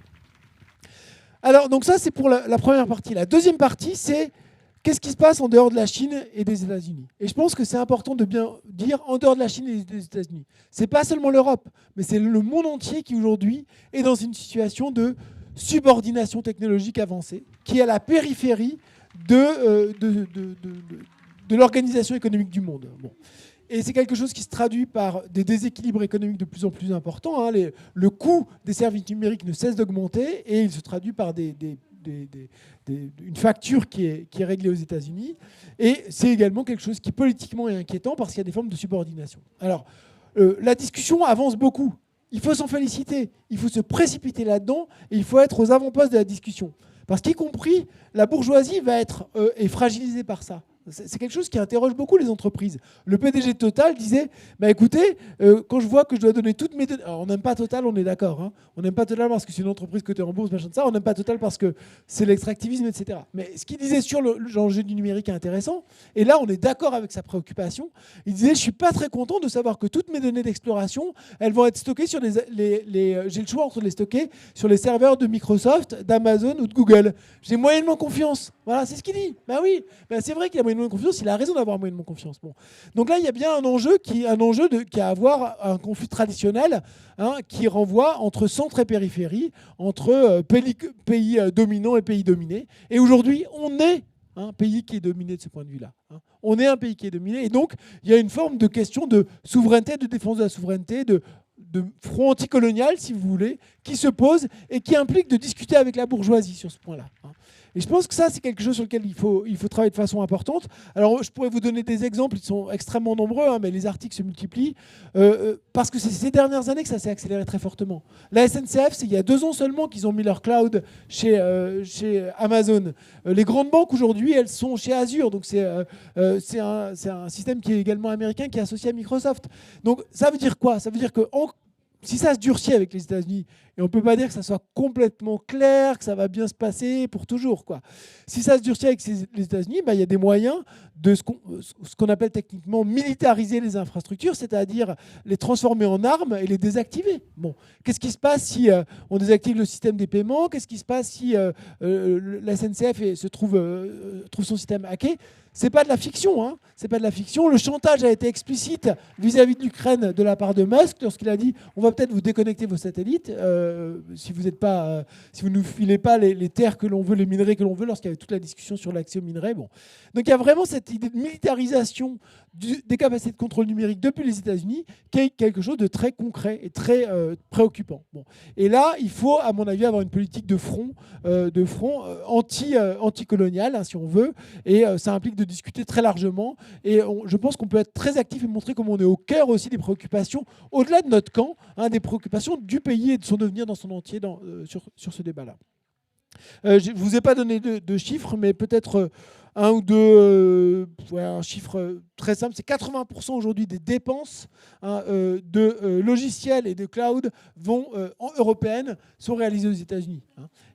Alors, donc ça, c'est pour la première partie. La deuxième partie, c'est qu'est-ce qui se passe en dehors de la Chine et des États-Unis ? Et je pense que c'est important de bien dire en dehors de la Chine et des États-Unis. Ce n'est pas seulement l'Europe, mais c'est le monde entier qui aujourd'hui est dans une situation de subordination technologique avancée, qui est à la périphérie de l'organisation économique du monde. Bon. Et c'est quelque chose qui se traduit par des déséquilibres économiques de plus en plus importants. Le coût des services numériques ne cesse d'augmenter et il se traduit par une facture qui est réglée aux États-Unis. Et c'est également quelque chose qui politiquement est inquiétant parce qu'il y a des formes de subordination. Alors, la discussion avance beaucoup. Il faut s'en féliciter. Il faut se précipiter là-dedans et il faut être aux avant-postes de la discussion. Parce qu'y compris, la bourgeoisie est fragilisée par ça. C'est quelque chose qui interroge beaucoup les entreprises. Le PDG de Total disait écoutez, quand je vois que je dois donner toutes mes données. Alors, on n'aime pas Total, on est d'accord. On n'aime pas Total parce que c'est une entreprise cotée en bourse, machin de ça. On n'aime pas Total parce que c'est l'extractivisme, etc. Mais ce qu'il disait sur l'enjeu du numérique est intéressant. Et là, on est d'accord avec sa préoccupation. Il disait je ne suis pas très content de savoir que toutes mes données d'exploration, elles vont être stockées sur j'ai le choix entre les stocker sur les serveurs de Microsoft, d'Amazon ou de Google. J'ai moyennement confiance. Voilà, c'est ce qu'il dit. Ben oui, c'est vrai qu'il a moyennement confiance, il a raison d'avoir moyennement confiance. Bon. Donc là, il y a bien un enjeu qui a à voir un conflit traditionnel qui renvoie entre centre et périphérie, entre pays dominants et pays dominés. Et aujourd'hui, on est un pays qui est dominé de ce point de vue-là. On est un pays qui est dominé. Et donc, il y a une forme de question de souveraineté, de défense de la souveraineté, de front anticolonial, si vous voulez, qui se pose et qui implique de discuter avec la bourgeoisie sur ce point-là. Et je pense que ça, c'est quelque chose sur lequel il faut travailler de façon importante. Alors, je pourrais vous donner des exemples, ils sont extrêmement nombreux, mais les articles se multiplient, parce que c'est ces dernières années que ça s'est accéléré très fortement. La SNCF, c'est il y a 2 ans seulement qu'ils ont mis leur cloud chez Amazon. Les grandes banques, aujourd'hui, elles sont chez Azure, donc c'est un système qui est également américain, qui est associé à Microsoft. Donc, ça veut dire quoi ? Ça veut dire que si ça se durcit avec les États-Unis, et on ne peut pas dire que ça soit complètement clair, que ça va bien se passer pour toujours, quoi. Si ça se durcit avec les États-Unis, il y a des moyens de ce qu'on appelle techniquement militariser les infrastructures, c'est-à-dire les transformer en armes et les désactiver. Bon. Qu'est-ce qui se passe si on désactive le système des paiements ? Qu'est-ce qui se passe si la SNCF trouve son système hacké ? C'est pas de la fiction, hein. C'est pas de la fiction. Le chantage a été explicite vis-à-vis de l'Ukraine de la part de Musk lorsqu'il a dit on va peut-être vous déconnecter vos satellites si vous ne nous filez pas les terres que l'on veut, les minerais que l'on veut, lorsqu'il y avait toute la discussion sur l'accès aux minerais. Bon. Donc il y a vraiment cette idée de militarisation des capacités de contrôle numérique depuis les États-Unis qui est quelque chose de très concret et très préoccupant. Bon. Et là, il faut, à mon avis, avoir une politique de front anticoloniale, si on veut, et ça implique de discuter très largement. Et je pense qu'on peut être très actif et montrer comment on est au cœur aussi des préoccupations, au-delà de notre camp, des préoccupations du pays et de son devenir dans son entier sur ce débat-là. Je ne vous ai pas donné de chiffres, mais peut-être un ou deux, un chiffre très simple, c'est 80% aujourd'hui des dépenses de logiciels et de cloud européennes sont réalisées aux États-Unis.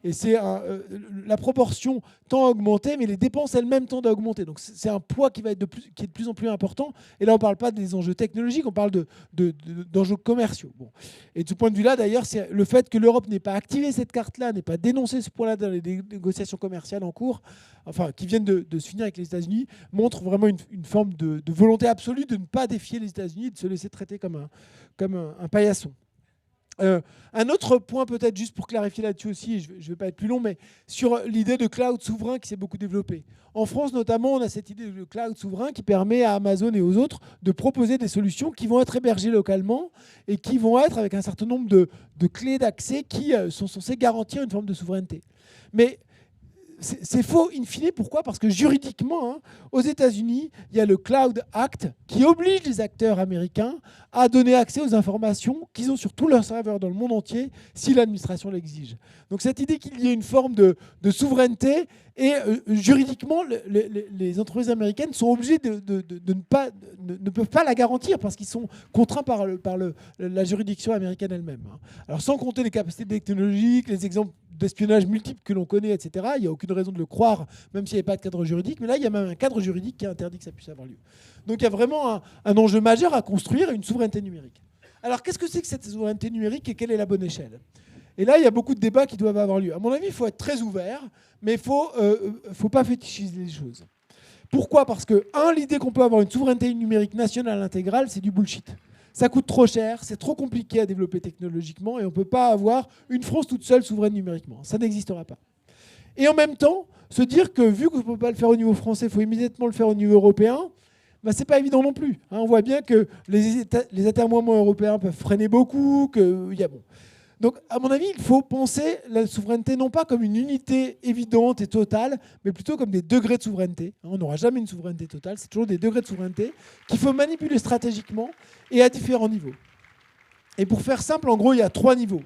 Et c'est la proportion tend à augmenter, mais les dépenses elles-mêmes tendent à augmenter. Donc c'est un poids qui est de plus en plus important. Et là, on ne parle pas des enjeux technologiques, on parle d'enjeux commerciaux. Bon. Et de ce point de vue-là, d'ailleurs, c'est le fait que l'Europe n'ait pas activé cette carte-là, n'ait pas dénoncé ce point-là dans les négociations commerciales en cours, enfin, qui viennent de se finir avec les États-Unis, montre vraiment une forme de volonté absolue de ne pas défier les États-Unis, de se laisser traiter comme un paillasson. Un autre point peut-être, juste pour clarifier là-dessus aussi, je ne vais pas être plus long, mais sur l'idée de cloud souverain qui s'est beaucoup développée. En France notamment, on a cette idée de cloud souverain qui permet à Amazon et aux autres de proposer des solutions qui vont être hébergées localement et qui vont être avec un certain nombre de clés d'accès qui sont censées garantir une forme de souveraineté. Mais c'est faux in fine. Pourquoi ? Parce que juridiquement, aux États-Unis, il y a le Cloud Act qui oblige les acteurs américains à donner accès aux informations qu'ils ont sur tous leurs serveurs dans le monde entier si l'administration l'exige. Donc cette idée qu'il y ait une forme de souveraineté et juridiquement, les entreprises américaines sont obligées ne peuvent pas la garantir parce qu'ils sont contraints par la juridiction américaine elle-même. Alors sans compter les capacités technologiques, les exemples d'espionnage multiples que l'on connaît, etc. Il n'y a aucune raison de le croire, même s'il n'y avait pas de cadre juridique. Mais là, il y a même un cadre juridique qui interdit que ça puisse avoir lieu. Donc il y a vraiment un enjeu majeur à construire, une souveraineté numérique. Alors qu'est-ce que c'est que cette souveraineté numérique et quelle est la bonne échelle ? Et là, il y a beaucoup de débats qui doivent avoir lieu. À mon avis, il faut être très ouvert, mais il ne faut pas fétichiser les choses. Pourquoi ? Parce que, l'idée qu'on peut avoir une souveraineté numérique nationale intégrale, c'est du bullshit. Ça coûte trop cher, c'est trop compliqué à développer technologiquement et on ne peut pas avoir une France toute seule souveraine numériquement. Ça n'existera pas. Et en même temps, se dire que vu qu'on ne peut pas le faire au niveau français, il faut immédiatement le faire au niveau européen, ce n'est pas évident non plus. On voit bien que les atermoiements européens peuvent freiner beaucoup. Donc, à mon avis, il faut penser la souveraineté non pas comme une unité évidente et totale, mais plutôt comme des degrés de souveraineté. On n'aura jamais une souveraineté totale, c'est toujours des degrés de souveraineté qu'il faut manipuler stratégiquement et à différents niveaux. Et pour faire simple, en gros, il y a 3 niveaux.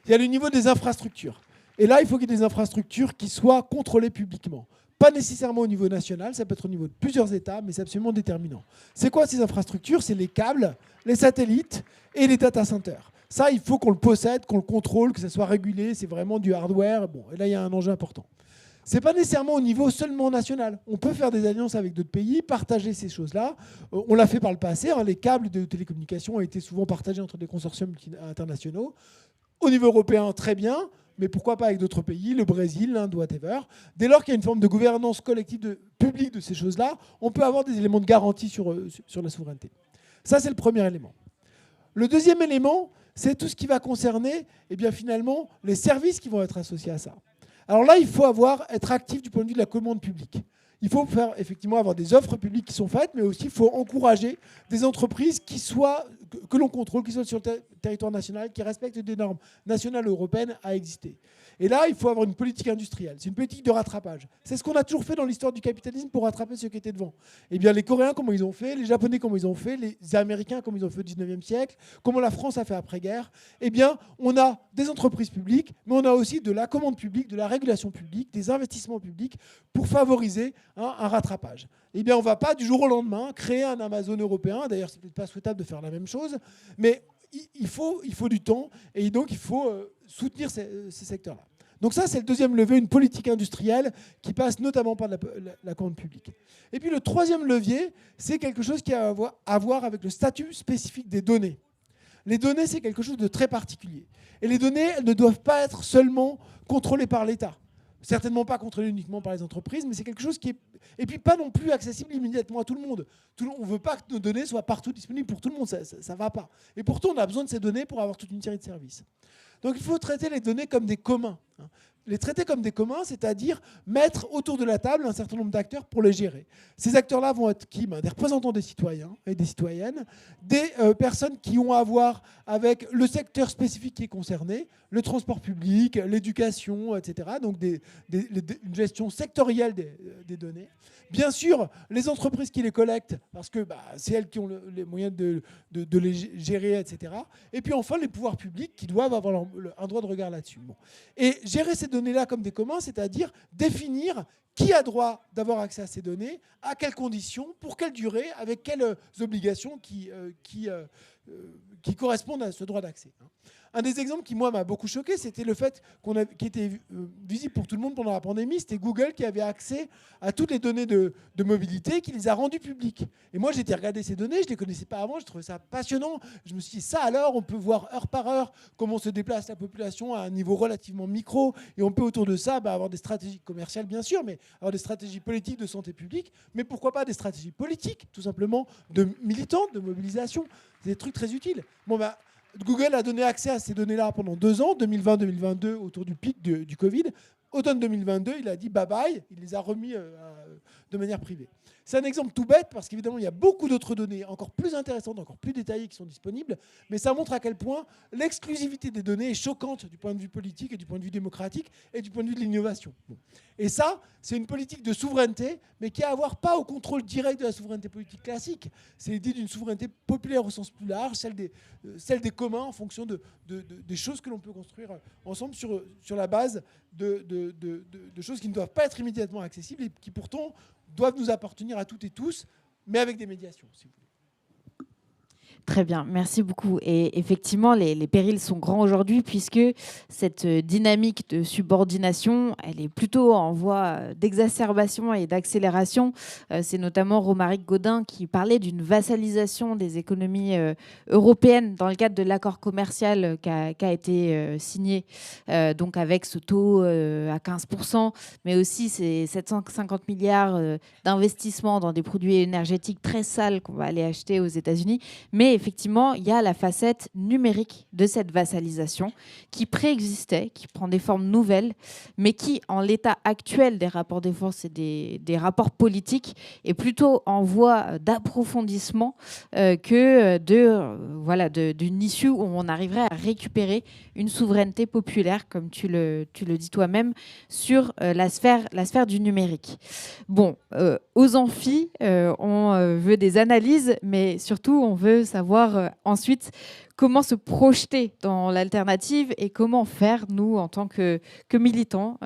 Il y a le niveau des infrastructures. Et là, il faut qu'il y ait des infrastructures qui soient contrôlées publiquement. Pas nécessairement au niveau national, ça peut être au niveau de plusieurs États, mais c'est absolument déterminant. C'est quoi ces infrastructures ? C'est les câbles, les satellites et les data centers. Ça, il faut qu'on le possède, qu'on le contrôle, que ça soit régulé. C'est vraiment du hardware. Bon, et là, il y a un enjeu important. Ce n'est pas nécessairement au niveau seulement national. On peut faire des alliances avec d'autres pays, partager ces choses-là. On l'a fait par le passé. Les câbles de télécommunications ont été souvent partagés entre des consortiums internationaux. Au niveau européen, très bien. Mais pourquoi pas avec d'autres pays, le Brésil, l'Inde, whatever. Dès lors qu'il y a une forme de gouvernance collective publique de ces choses-là, on peut avoir des éléments de garantie sur la souveraineté. Ça, c'est le premier élément. Le deuxième élément, c'est tout ce qui va concerner finalement les services qui vont être associés à ça. Alors là, il faut être actif du point de vue de la commande publique. il faut faire, effectivement avoir des offres publiques qui sont faites, mais aussi il faut encourager des entreprises que l'on contrôle, qui soient sur le territoire national, qui respectent des normes nationales et européennes à exister. Et là, il faut avoir une politique industrielle. C'est une politique de rattrapage. C'est ce qu'on a toujours fait dans l'histoire du capitalisme pour rattraper ceux qui étaient devant. Eh bien, les Coréens, comment ils ont fait, les Japonais, comment ils ont fait, les Américains, comment ils ont fait au 19e siècle, comment la France a fait après-guerre. Eh bien, on a des entreprises publiques, mais on a aussi de la commande publique, de la régulation publique, des investissements publics pour favoriser un rattrapage. Eh bien, on ne va pas du jour au lendemain créer un Amazon européen. D'ailleurs, c'est peut-être pas souhaitable de faire la même chose, mais il faut du temps et donc il faut soutenir ces secteurs-là. Donc ça, c'est le deuxième levier, une politique industrielle qui passe notamment par la commande publique. Et puis le troisième levier, c'est quelque chose qui a à voir avec le statut spécifique des données. Les données, c'est quelque chose de très particulier. Et les données, elles ne doivent pas être seulement contrôlées par l'État. Certainement pas contrôlées uniquement par les entreprises, mais c'est quelque chose qui est... Et puis pas non plus accessible immédiatement à tout le monde. On ne veut pas que nos données soient partout disponibles pour tout le monde, ça ne va pas. Et pourtant, on a besoin de ces données pour avoir toute une série de services. Donc il faut traiter les données comme des communs. Les traiter comme des communs, c'est-à-dire mettre autour de la table un certain nombre d'acteurs pour les gérer. Ces acteurs-là vont être qui ? Des représentants des citoyens et des citoyennes, des personnes qui ont à voir avec le secteur spécifique qui est concerné, le transport public, l'éducation, etc. Donc une gestion sectorielle des données. Bien sûr, les entreprises qui les collectent, parce que c'est elles qui ont les moyens de les gérer, etc. Et puis enfin, les pouvoirs publics qui doivent avoir un droit de regard là-dessus. Bon. Et gérer ces données-là comme des communs, c'est-à-dire définir qui a droit d'avoir accès à ces données, à quelles conditions, pour quelle durée, avec quelles obligations qui correspondent à ce droit d'accès. Un des exemples qui, moi, m'a beaucoup choqué, c'était le fait qui était visible pour tout le monde pendant la pandémie, c'était Google qui avait accès à toutes les données de mobilité, qui les a rendues publiques. Et moi, j'ai été regarder ces données, je ne les connaissais pas avant, je trouvais ça passionnant. Je me suis dit, ça alors, on peut voir heure par heure comment se déplace la population à un niveau relativement micro, et on peut autour de ça avoir des stratégies commerciales, bien sûr, mais avoir des stratégies politiques de santé publique, mais pourquoi pas des stratégies politiques, tout simplement, de militantes, de mobilisation. C'est des trucs très utiles. Bon, Google a donné accès à ces données-là pendant 2 ans, 2020-2022, autour du pic du Covid. Automne 2022, il a dit bye-bye, il les a remis de manière privée. C'est un exemple tout bête, parce qu'évidemment, il y a beaucoup d'autres données encore plus intéressantes, encore plus détaillées qui sont disponibles, mais ça montre à quel point l'exclusivité des données est choquante du point de vue politique et du point de vue démocratique et du point de vue de l'innovation. Bon. Et ça, c'est une politique de souveraineté, mais qui a à voir pas au contrôle direct de la souveraineté politique classique. C'est l'idée d'une souveraineté populaire au sens plus large, celle des communs en fonction des choses que l'on peut construire ensemble sur la base de choses qui ne doivent pas être immédiatement accessibles et qui pourtant doivent nous appartenir à toutes et tous, mais avec des médiations, si vous voulez. Très bien, merci beaucoup. Et effectivement, les périls sont grands aujourd'hui puisque cette dynamique de subordination, elle est plutôt en voie d'exacerbation et d'accélération. C'est notamment Romaric Gaudin qui parlait d'une vassalisation des économies européennes dans le cadre de l'accord commercial qui a été signé, donc avec ce taux à 15%, mais aussi ces 750 milliards d'investissements dans des produits énergétiques très sales qu'on va aller acheter aux États-Unis. Mais effectivement, il y a la facette numérique de cette vassalisation qui préexistait, qui prend des formes nouvelles, mais qui, en l'état actuel des rapports des forces et des rapports politiques, est plutôt en voie d'approfondissement que d'une issue où on arriverait à récupérer une souveraineté populaire, comme tu le dis toi-même, sur la sphère du numérique. Bon, aux amphis, on veut des analyses, mais surtout, on veut savoir ensuite comment se projeter dans l'alternative et comment faire, nous, en tant que militants,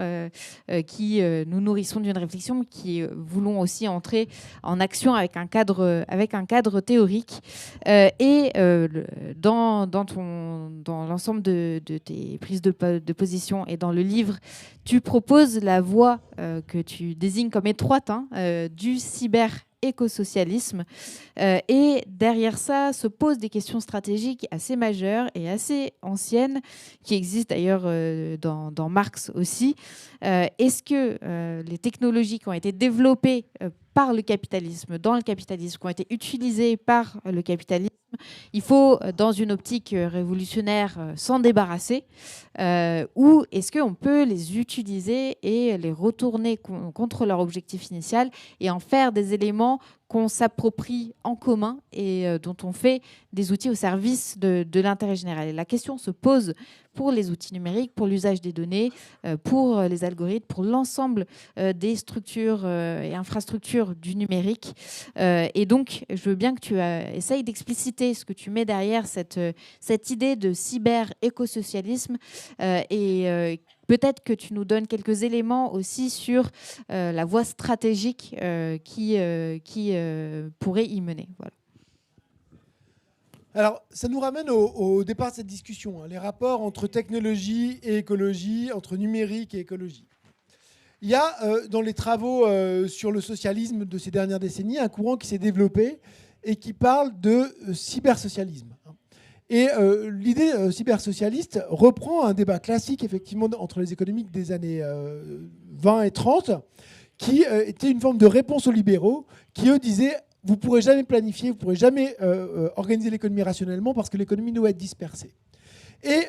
qui nous nourrissons d'une réflexion, qui voulons aussi entrer en action avec un cadre théorique. Dans l'ensemble de tes prises de position et dans le livre, tu proposes la voie que tu désignes comme étroite du cyber-écosocialisme. Et derrière ça se posent des questions stratégiques assez majeures et assez anciennes, qui existent d'ailleurs dans Marx aussi. Est-ce que les technologies qui ont été développées par le capitalisme, dans le capitalisme, qui ont été utilisés par le capitalisme, il faut, dans une optique révolutionnaire, s'en débarrasser, ou est-ce qu'on peut les utiliser et les retourner contre leur objectif initial et en faire des éléments qu'on s'approprie en commun et dont on fait des outils au service de l'intérêt général. Et la question se pose pour les outils numériques, pour l'usage des données, pour les algorithmes, pour l'ensemble des structures et infrastructures du numérique. Et donc, je veux bien que tu essayes d'expliciter ce que tu mets derrière cette idée de cyber-écosocialisme et peut-être que tu nous donnes quelques éléments aussi sur la voie stratégique qui pourrait y mener. Voilà. Alors, ça nous ramène au départ de cette discussion, hein, les rapports entre technologie et écologie, entre numérique et écologie. Il y a, dans les travaux sur le socialisme de ces dernières décennies, un courant qui s'est développé et qui parle de cybersocialisme. Et l'idée cybersocialiste reprend un débat classique, effectivement, entre les économiques des années 20 et 30, qui était une forme de réponse aux libéraux, qui, eux, disaient « vous ne pourrez jamais planifier, vous ne pourrez jamais organiser l'économie rationnellement parce que l'économie doit être dispersée ». Et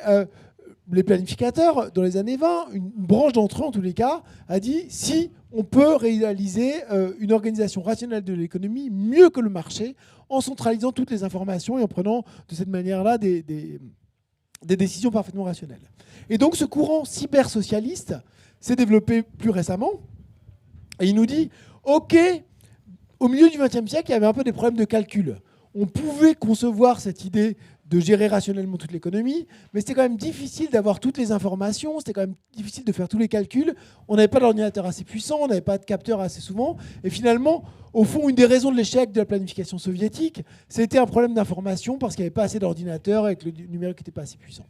les planificateurs, dans les années 20, une branche d'entre eux, en tous les cas, a dit « si on peut réaliser une organisation rationnelle de l'économie mieux que le marché, en centralisant toutes les informations et en prenant de cette manière-là des décisions parfaitement rationnelles ». Et donc ce courant cybersocialiste s'est développé plus récemment, et il nous dit « ok, au milieu du XXe siècle, il y avait un peu des problèmes de calcul. On pouvait concevoir cette idée de gérer rationnellement toute l'économie, mais c'était quand même difficile d'avoir toutes les informations, c'était quand même difficile de faire tous les calculs. On n'avait pas d'ordinateur assez puissant, on n'avait pas de capteur assez souvent. Et finalement, au fond, une des raisons de l'échec de la planification soviétique, c'était un problème d'information parce qu'il n'y avait pas assez d'ordinateurs et que le numérique n'était pas assez puissant.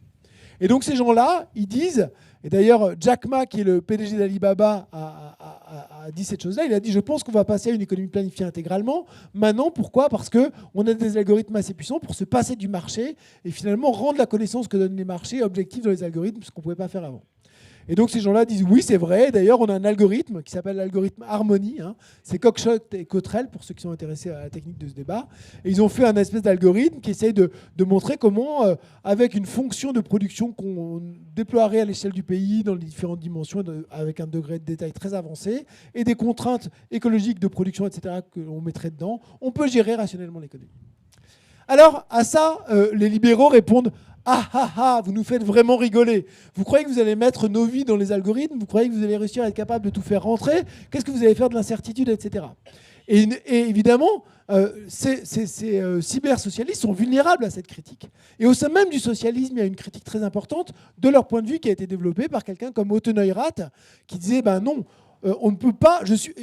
Et donc ces gens-là, ils disent, et d'ailleurs Jack Ma, qui est le PDG d'Alibaba, a dit cette chose-là, il a dit « je pense qu'on va passer à une économie planifiée intégralement ». Maintenant, pourquoi ? Parce qu'on a des algorithmes assez puissants pour se passer du marché et finalement rendre la connaissance que donnent les marchés objective dans les algorithmes, ce qu'on ne pouvait pas faire avant. Et donc ces gens-là disent oui, c'est vrai. D'ailleurs, on a un algorithme qui s'appelle l'algorithme Harmony. Hein. C'est Cockshott et Cottrell, pour ceux qui sont intéressés à la technique de ce débat. Et ils ont fait un espèce d'algorithme qui essaye de montrer comment, avec une fonction de production qu'on déploierait à l'échelle du pays dans les différentes dimensions, avec un degré de détail très avancé, et des contraintes écologiques de production, etc., qu'on mettrait dedans, on peut gérer rationnellement l'économie. Alors, à ça, les libéraux répondent « Ah ah ah, vous nous faites vraiment rigoler. Vous croyez que vous allez mettre nos vies dans les algorithmes? Vous croyez que vous allez réussir à être capable de tout faire rentrer? Qu'est-ce que vous allez faire de l'incertitude, etc. » Et évidemment, ces cybersocialistes sont vulnérables à cette critique. Et au sein même du socialisme, il y a une critique très importante de leur point de vue qui a été développée par quelqu'un comme Otto Neurath, qui disait « ben non, on ne peut pas,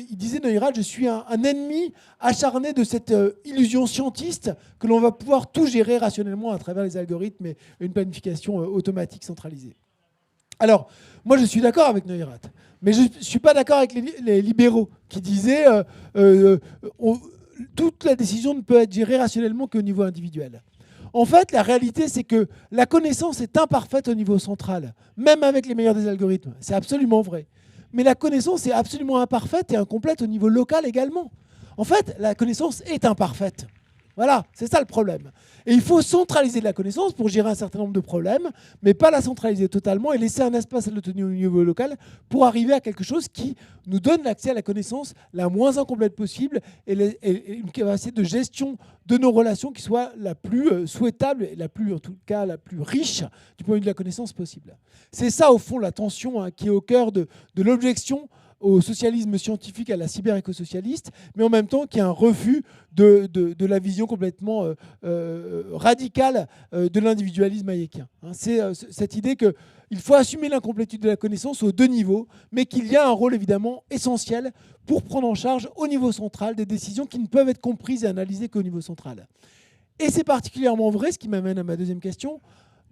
il disait Neurath, je suis un ennemi acharné de cette illusion scientiste que l'on va pouvoir tout gérer rationnellement à travers les algorithmes et une planification automatique centralisée. » Alors, moi je suis d'accord avec Neurath, mais je ne suis pas d'accord avec les libéraux qui disaient toute la décision ne peut être gérée rationnellement qu'au niveau individuel. En fait, la réalité, c'est que la connaissance est imparfaite au niveau central, même avec les meilleurs des algorithmes. C'est absolument vrai. Mais la connaissance est absolument imparfaite et incomplète au niveau local également. En fait, la connaissance est imparfaite. Voilà, c'est ça le problème. Et il faut centraliser la connaissance pour gérer un certain nombre de problèmes, mais pas la centraliser totalement et laisser un espace à l'autonomie au niveau local pour arriver à quelque chose qui nous donne l'accès à la connaissance la moins incomplète possible et une capacité de gestion de nos relations qui soit la plus souhaitable et en tout cas la plus riche du point de vue de la connaissance possible. C'est ça, au fond, la tension qui est au cœur de l'objection au socialisme scientifique, à la cyber-éco-socialiste, mais en même temps qui est un refus de la vision complètement radicale de l'individualisme hayekien. C'est cette idée qu'il faut assumer l'incomplétude de la connaissance aux deux niveaux, mais qu'il y a un rôle évidemment essentiel pour prendre en charge au niveau central des décisions qui ne peuvent être comprises et analysées qu'au niveau central. Et c'est particulièrement vrai, ce qui m'amène à ma deuxième question,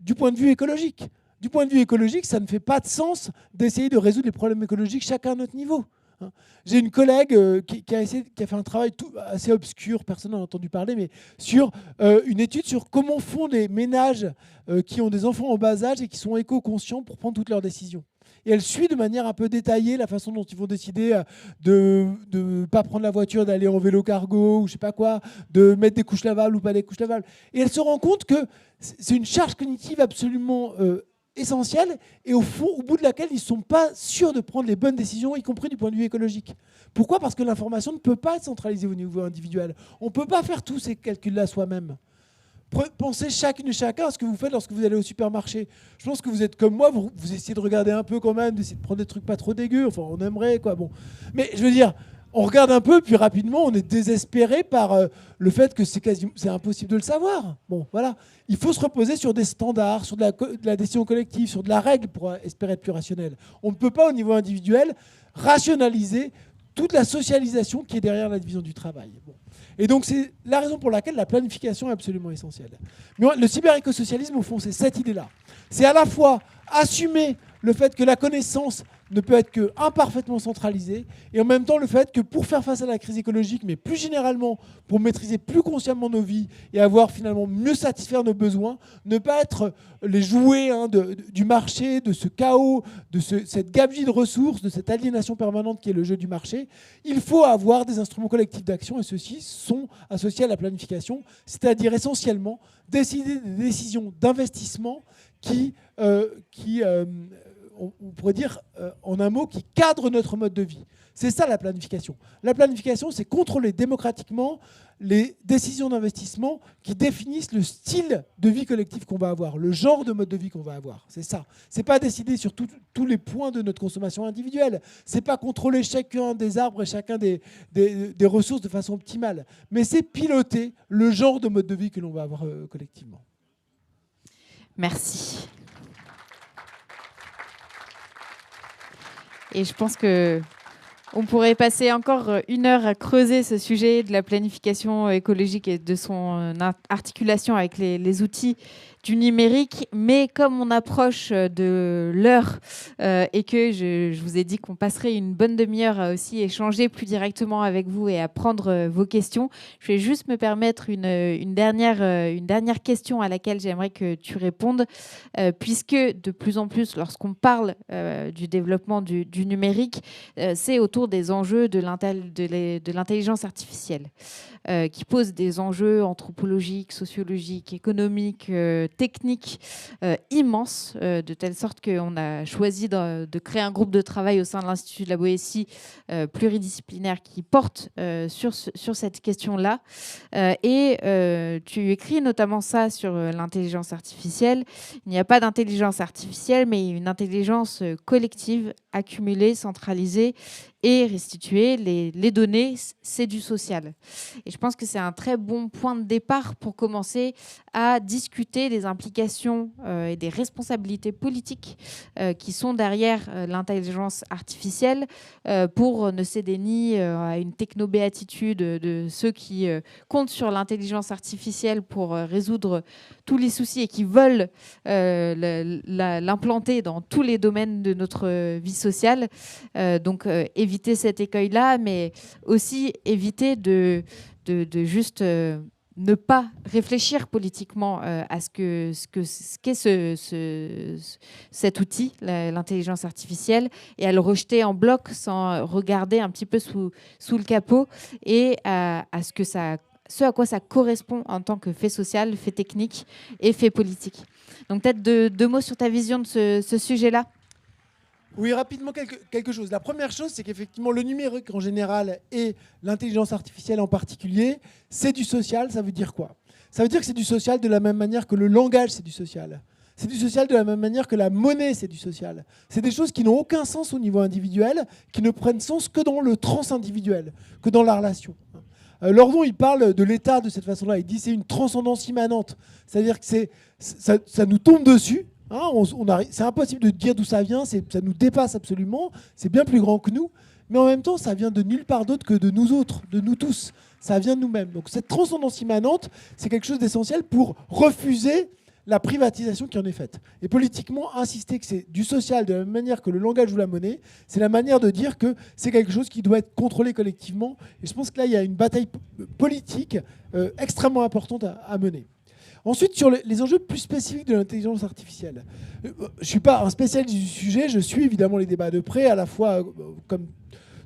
du point de vue écologique. Du point de vue écologique, ça ne fait pas de sens d'essayer de résoudre les problèmes écologiques chacun à notre niveau. hein. J'ai une collègue qui a fait un travail assez obscur, personne n'en a entendu parler, mais sur une étude sur comment font les ménages qui ont des enfants en bas âge et qui sont éco-conscients pour prendre toutes leurs décisions. Et elle suit de manière un peu détaillée la façon dont ils vont décider de ne pas prendre la voiture, d'aller en vélo cargo ou je sais pas quoi, de mettre des couches lavables ou pas des couches lavables. Et elle se rend compte que c'est une charge cognitive absolument essentielle et au fond, au bout de laquelle ils ne sont pas sûrs de prendre les bonnes décisions, y compris du point de vue écologique. Pourquoi ? Parce que l'information ne peut pas être centralisée au niveau individuel. On ne peut pas faire tous ces calculs-là soi-même. Pensez chacune et chacun à ce que vous faites lorsque vous allez au supermarché. Je pense que vous êtes comme moi, vous essayez de regarder un peu quand même, d'essayer de prendre des trucs pas trop dégueux. Enfin, on aimerait, quoi. Bon. Mais je veux dire, on regarde un peu, puis rapidement, on est désespéré par le fait que c'est impossible de le savoir. Bon, voilà. Il faut se reposer sur des standards, sur de la décision collective, sur de la règle pour espérer être plus rationnel. On ne peut pas, au niveau individuel, rationaliser toute la socialisation qui est derrière la division du travail. Bon. Et donc, c'est la raison pour laquelle la planification est absolument essentielle. Mais le cyber-écosocialisme, au fond, c'est cette idée-là. C'est à la fois assumer le fait que la connaissance ne peut être que imparfaitement centralisée, et en même temps le fait que pour faire face à la crise écologique, mais plus généralement pour maîtriser plus consciemment nos vies et avoir finalement mieux satisfaire nos besoins, ne pas être les jouets du marché, de ce chaos, de cette gabegie de ressources, de cette aliénation permanente qui est le jeu du marché. Il faut avoir des instruments collectifs d'action, et ceux-ci sont associés à la planification, c'est-à-dire essentiellement décider des décisions d'investissement qui on pourrait dire en un mot, qui cadrent notre mode de vie. C'est ça la planification. La planification, c'est contrôler démocratiquement les décisions d'investissement qui définissent le style de vie collective qu'on va avoir, le genre de mode de vie qu'on va avoir. C'est ça. C'est pas décider sur tous les points de notre consommation individuelle. C'est pas contrôler chacun des arbres et chacun des ressources de façon optimale. Mais c'est piloter le genre de mode de vie que l'on va avoir collectivement. Merci. Et je pense qu'on pourrait passer encore 1 heure à creuser ce sujet de la planification écologique et de son articulation avec les outils du numérique. Mais comme on approche de l'heure et que je vous ai dit qu'on passerait une bonne demi-heure à aussi échanger plus directement avec vous et à prendre vos questions, je vais juste me permettre une dernière question à laquelle j'aimerais que tu répondes, puisque de plus en plus, lorsqu'on parle du développement du numérique, c'est autour des enjeux de l'intelligence artificielle, qui posent des enjeux anthropologiques, sociologiques, économiques, techniques immenses, de telle sorte qu'on a choisi de créer un groupe de travail au sein de l'Institut de la Boétie pluridisciplinaire qui porte sur cette question-là. Et tu écris notamment ça sur l'intelligence artificielle. Il n'y a pas d'intelligence artificielle, mais une intelligence collective, accumulée, centralisée et restituer les données, c'est du social. Et je pense que c'est un très bon point de départ pour commencer à discuter des implications et des responsabilités politiques qui sont derrière l'intelligence artificielle, pour ne céder ni à une technobéatitude de ceux qui comptent sur l'intelligence artificielle pour résoudre tous les soucis et qui veulent l'implanter dans tous les domaines de notre vie sociale. Donc éviter cet écueil-là, mais aussi éviter de juste ne pas réfléchir politiquement à ce qu'est cet outil, l'intelligence artificielle, et à le rejeter en bloc sans regarder un petit peu sous le capot et à ce à quoi ça correspond en tant que fait social, fait technique et fait politique. Donc peut-être deux mots sur ta vision de ce sujet-là. Oui, rapidement quelque chose. La première chose, c'est qu'effectivement, le numérique en général et l'intelligence artificielle en particulier, c'est du social. Ça veut dire quoi ? Ça veut dire que c'est du social de la même manière que le langage, c'est du social. C'est du social de la même manière que la monnaie, c'est du social. C'est des choses qui n'ont aucun sens au niveau individuel, qui ne prennent sens que dans le transindividuel, que dans la relation. Lordon, il parle de l'État de cette façon-là. Il dit que c'est une transcendance immanente. C'est-à-dire que ça nous tombe dessus. C'est impossible de dire d'où ça vient, ça nous dépasse absolument, c'est bien plus grand que nous, mais en même temps, ça vient de nulle part d'autre que de nous autres, de nous tous. Ça vient de nous-mêmes. Donc cette transcendance immanente, c'est quelque chose d'essentiel pour refuser la privatisation qui en est faite. Et politiquement, insister que c'est du social de la même manière que le langage ou la monnaie, c'est la manière de dire que c'est quelque chose qui doit être contrôlé collectivement. Et je pense que là, il y a une bataille politique extrêmement importante à mener. Ensuite, sur les enjeux plus spécifiques de l'intelligence artificielle. Je ne suis pas un spécialiste du sujet, je suis évidemment les débats de près, à la fois comme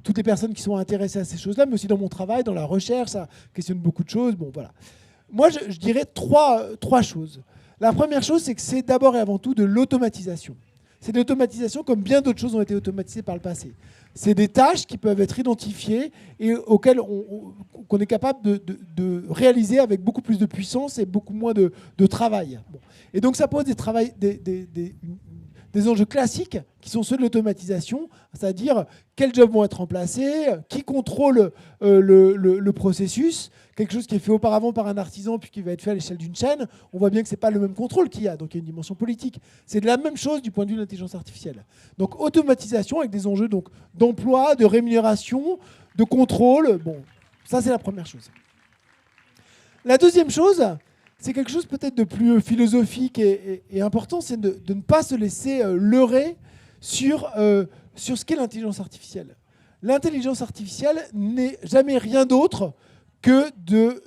toutes les personnes qui sont intéressées à ces choses-là, mais aussi dans mon travail, dans la recherche, ça questionne beaucoup de choses. Bon, voilà. Moi, je dirais trois choses. La première chose, c'est que c'est d'abord et avant tout de l'automatisation. C'est de l'automatisation comme bien d'autres choses ont été automatisées par le passé. C'est des tâches qui peuvent être identifiées et auxquelles qu'on est capable de réaliser avec beaucoup plus de puissance et beaucoup moins de travail. Bon. Et donc ça pose des enjeux classiques qui sont ceux de l'automatisation, c'est-à-dire quels jobs vont être remplacés, qui contrôle le processus, quelque chose qui est fait auparavant par un artisan puis qui va être fait à l'échelle d'une chaîne. On voit bien que ce n'est pas le même contrôle qu'il y a, donc il y a une dimension politique. C'est de la même chose du point de vue de l'intelligence artificielle. Donc automatisation avec des enjeux d'emploi, de rémunération, de contrôle. Bon, ça c'est la première chose. La deuxième chose, c'est quelque chose peut-être de plus philosophique et important, c'est de ne pas se laisser leurrer sur ce qu'est l'intelligence artificielle. L'intelligence artificielle n'est jamais rien d'autre que de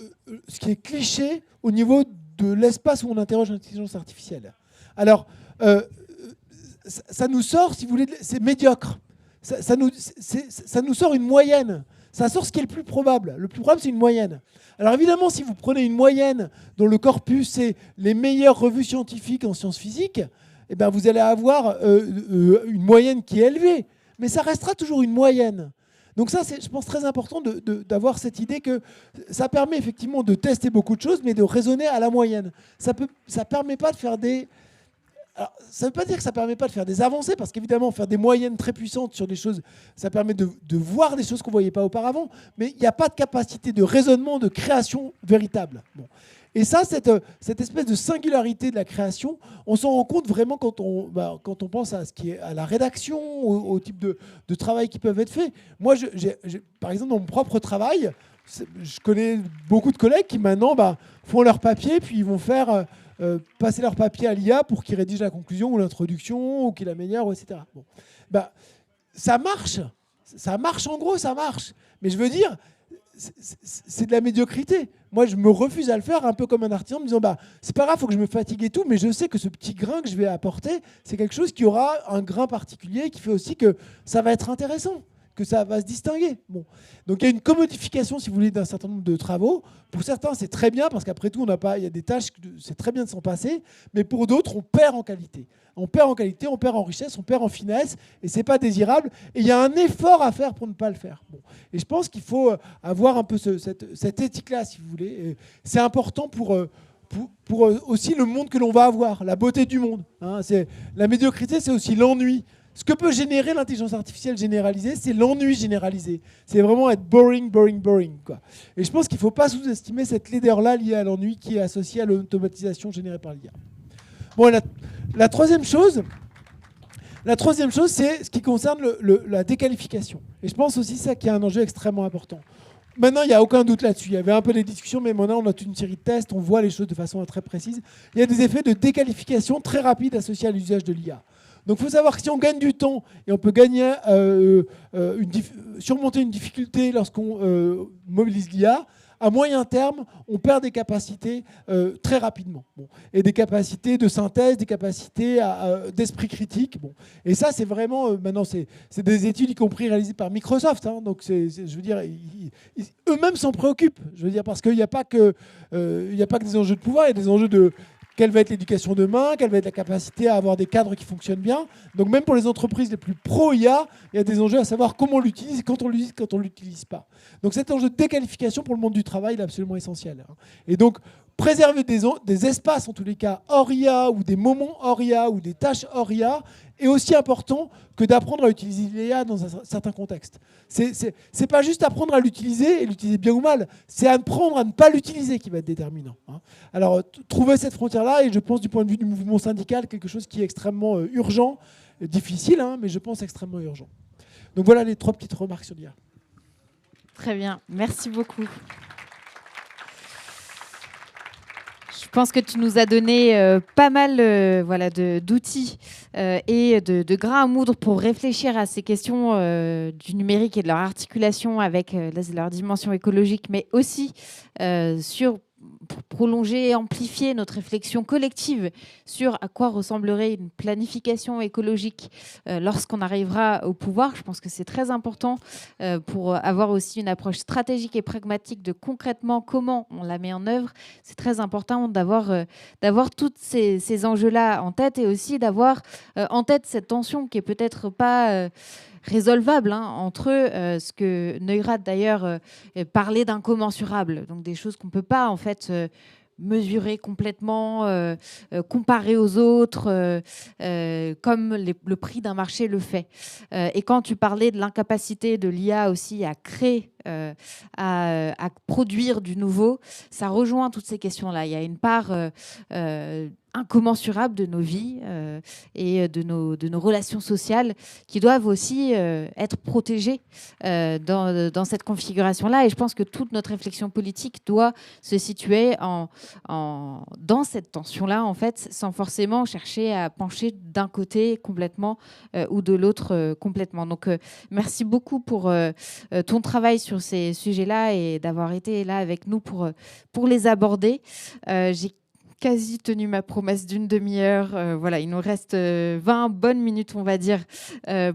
ce qui est cliché au niveau de l'espace où on interroge l'intelligence artificielle. Alors, ça nous sort, si vous voulez, c'est médiocre. Ça nous sort une moyenne. Ça sort ce qui est le plus probable. Le plus probable, c'est une moyenne. Alors évidemment, si vous prenez une moyenne dont le corpus c'est les meilleures revues scientifiques en sciences physiques, eh ben vous allez avoir une moyenne qui est élevée. Mais ça restera toujours une moyenne. Donc ça, c'est, je pense, très important d'avoir cette idée que ça permet effectivement de tester beaucoup de choses, mais de raisonner à la moyenne. Ça permet pas de faire des... Alors, ça ne veut pas dire que ça ne permet pas de faire des avancées, parce qu'évidemment, faire des moyennes très puissantes sur des choses, ça permet de voir des choses qu'on ne voyait pas auparavant, mais il n'y a pas de capacité de raisonnement, de création véritable. Bon. Et ça, cette espèce de singularité de la création, on s'en rend compte vraiment quand on pense à ce qui est à la rédaction, au type de travail qui peuvent être faits. Moi, par exemple, dans mon propre travail, je connais beaucoup de collègues qui maintenant font leur papier, puis ils vont faire... passer leur papier à l'IA pour qu'il rédige la conclusion ou l'introduction ou qu'il l'améliore, etc. Bon. Ça marche en gros, ça marche. Mais je veux dire, c'est de la médiocrité. Moi, je me refuse à le faire un peu comme un artisan en me disant c'est pas grave, il faut que je me fatigue et tout, mais je sais que ce petit grain que je vais apporter, c'est quelque chose qui aura un grain particulier qui fait aussi que ça va être intéressant, que ça va se distinguer. Bon. Donc il y a une commodification, si vous voulez, d'un certain nombre de travaux. Pour certains, c'est très bien, parce qu'après tout, il y a des tâches, c'est très bien de s'en passer, mais pour d'autres, on perd en qualité. On perd en qualité, on perd en richesse, on perd en finesse, et c'est pas désirable. Et il y a un effort à faire pour ne pas le faire. Bon. Et je pense qu'il faut avoir un peu cette éthique-là, si vous voulez. Et c'est important pour aussi le monde que l'on va avoir, la beauté du monde. Hein. La médiocrité, c'est aussi l'ennui. Ce que peut générer l'intelligence artificielle généralisée, c'est l'ennui généralisé. C'est vraiment être boring, boring, boring, quoi. Et je pense qu'il ne faut pas sous-estimer cette laideur-là liée à l'ennui qui est associée à l'automatisation générée par l'IA. Bon, la troisième chose, c'est ce qui concerne la déqualification. Et je pense aussi ça qui est un enjeu extrêmement important. Maintenant, il n'y a aucun doute là-dessus. Il y avait un peu des discussions, mais maintenant, on a toute une série de tests, on voit les choses de façon très précise. Il y a des effets de déqualification très rapides associés à l'usage de l'IA. Donc il faut savoir que si on gagne du temps et on peut gagner, surmonter une difficulté lorsqu'on mobilise l'IA, à moyen terme, on perd des capacités très rapidement. Bon. Et des capacités de synthèse, des capacités d'esprit critique. Bon. Et ça, c'est vraiment, maintenant, c'est des études, y compris réalisées par Microsoft. Hein. Donc, je veux dire, eux-mêmes s'en préoccupent. Je veux dire, parce qu'il n'y a pas que des enjeux de pouvoir, il y a des enjeux de... Quelle va être l'éducation demain? Quelle va être la capacité à avoir des cadres qui fonctionnent bien? Donc même pour les entreprises les plus pro-IA, il y a des enjeux à savoir comment on l'utilise et quand on l'utilise, quand on ne l'utilise pas. Donc cet enjeu de déqualification pour le monde du travail il est absolument essentiel. Et donc préserver des espaces, en tous les cas, hors IA, ou des moments hors IA, ou des tâches hors IA, est aussi important que d'apprendre à utiliser l'IA dans un certain contexte. C'est pas juste apprendre à l'utiliser, et l'utiliser bien ou mal, c'est apprendre à ne pas l'utiliser qui va être déterminant. Alors, trouver cette frontière-là, et je pense du point de vue du mouvement syndical, quelque chose qui est extrêmement urgent, difficile, mais je pense extrêmement urgent. Donc voilà les 3 petites remarques sur l'IA. Très bien, merci beaucoup. Je Je pense que tu nous as donné pas mal voilà, d'outils et de grains à moudre pour réfléchir à ces questions du numérique et de leur articulation avec leur dimension écologique, mais aussi pour prolonger et amplifier notre réflexion collective sur à quoi ressemblerait une planification écologique lorsqu'on arrivera au pouvoir. Je pense que c'est très important pour avoir aussi une approche stratégique et pragmatique de concrètement comment on la met en œuvre. C'est très important d'avoir tous ces enjeux-là en tête et aussi d'avoir en tête cette tension qui est peut-être pas résolvable entre eux, ce que Neurath d'ailleurs parlait d'incommensurable, donc des choses qu'on ne peut pas en fait mesurer complètement, comparer aux autres, comme le prix d'un marché le fait. Et quand tu parlais de l'incapacité de l'IA aussi à créer, à produire du nouveau, ça rejoint toutes ces questions-là. Il y a une part incommensurable de nos vies et de nos relations sociales qui doivent aussi être protégées dans cette configuration-là. Et je pense que toute notre réflexion politique doit se situer dans cette tension-là, en fait, sans forcément chercher à pencher d'un côté complètement ou de l'autre complètement. Donc, merci beaucoup pour ton travail sur ces sujets-là et d'avoir été là avec nous pour les aborder. J'ai quasi tenu ma promesse d'une demi-heure. Voilà, il nous reste 20 bonnes minutes, on va dire,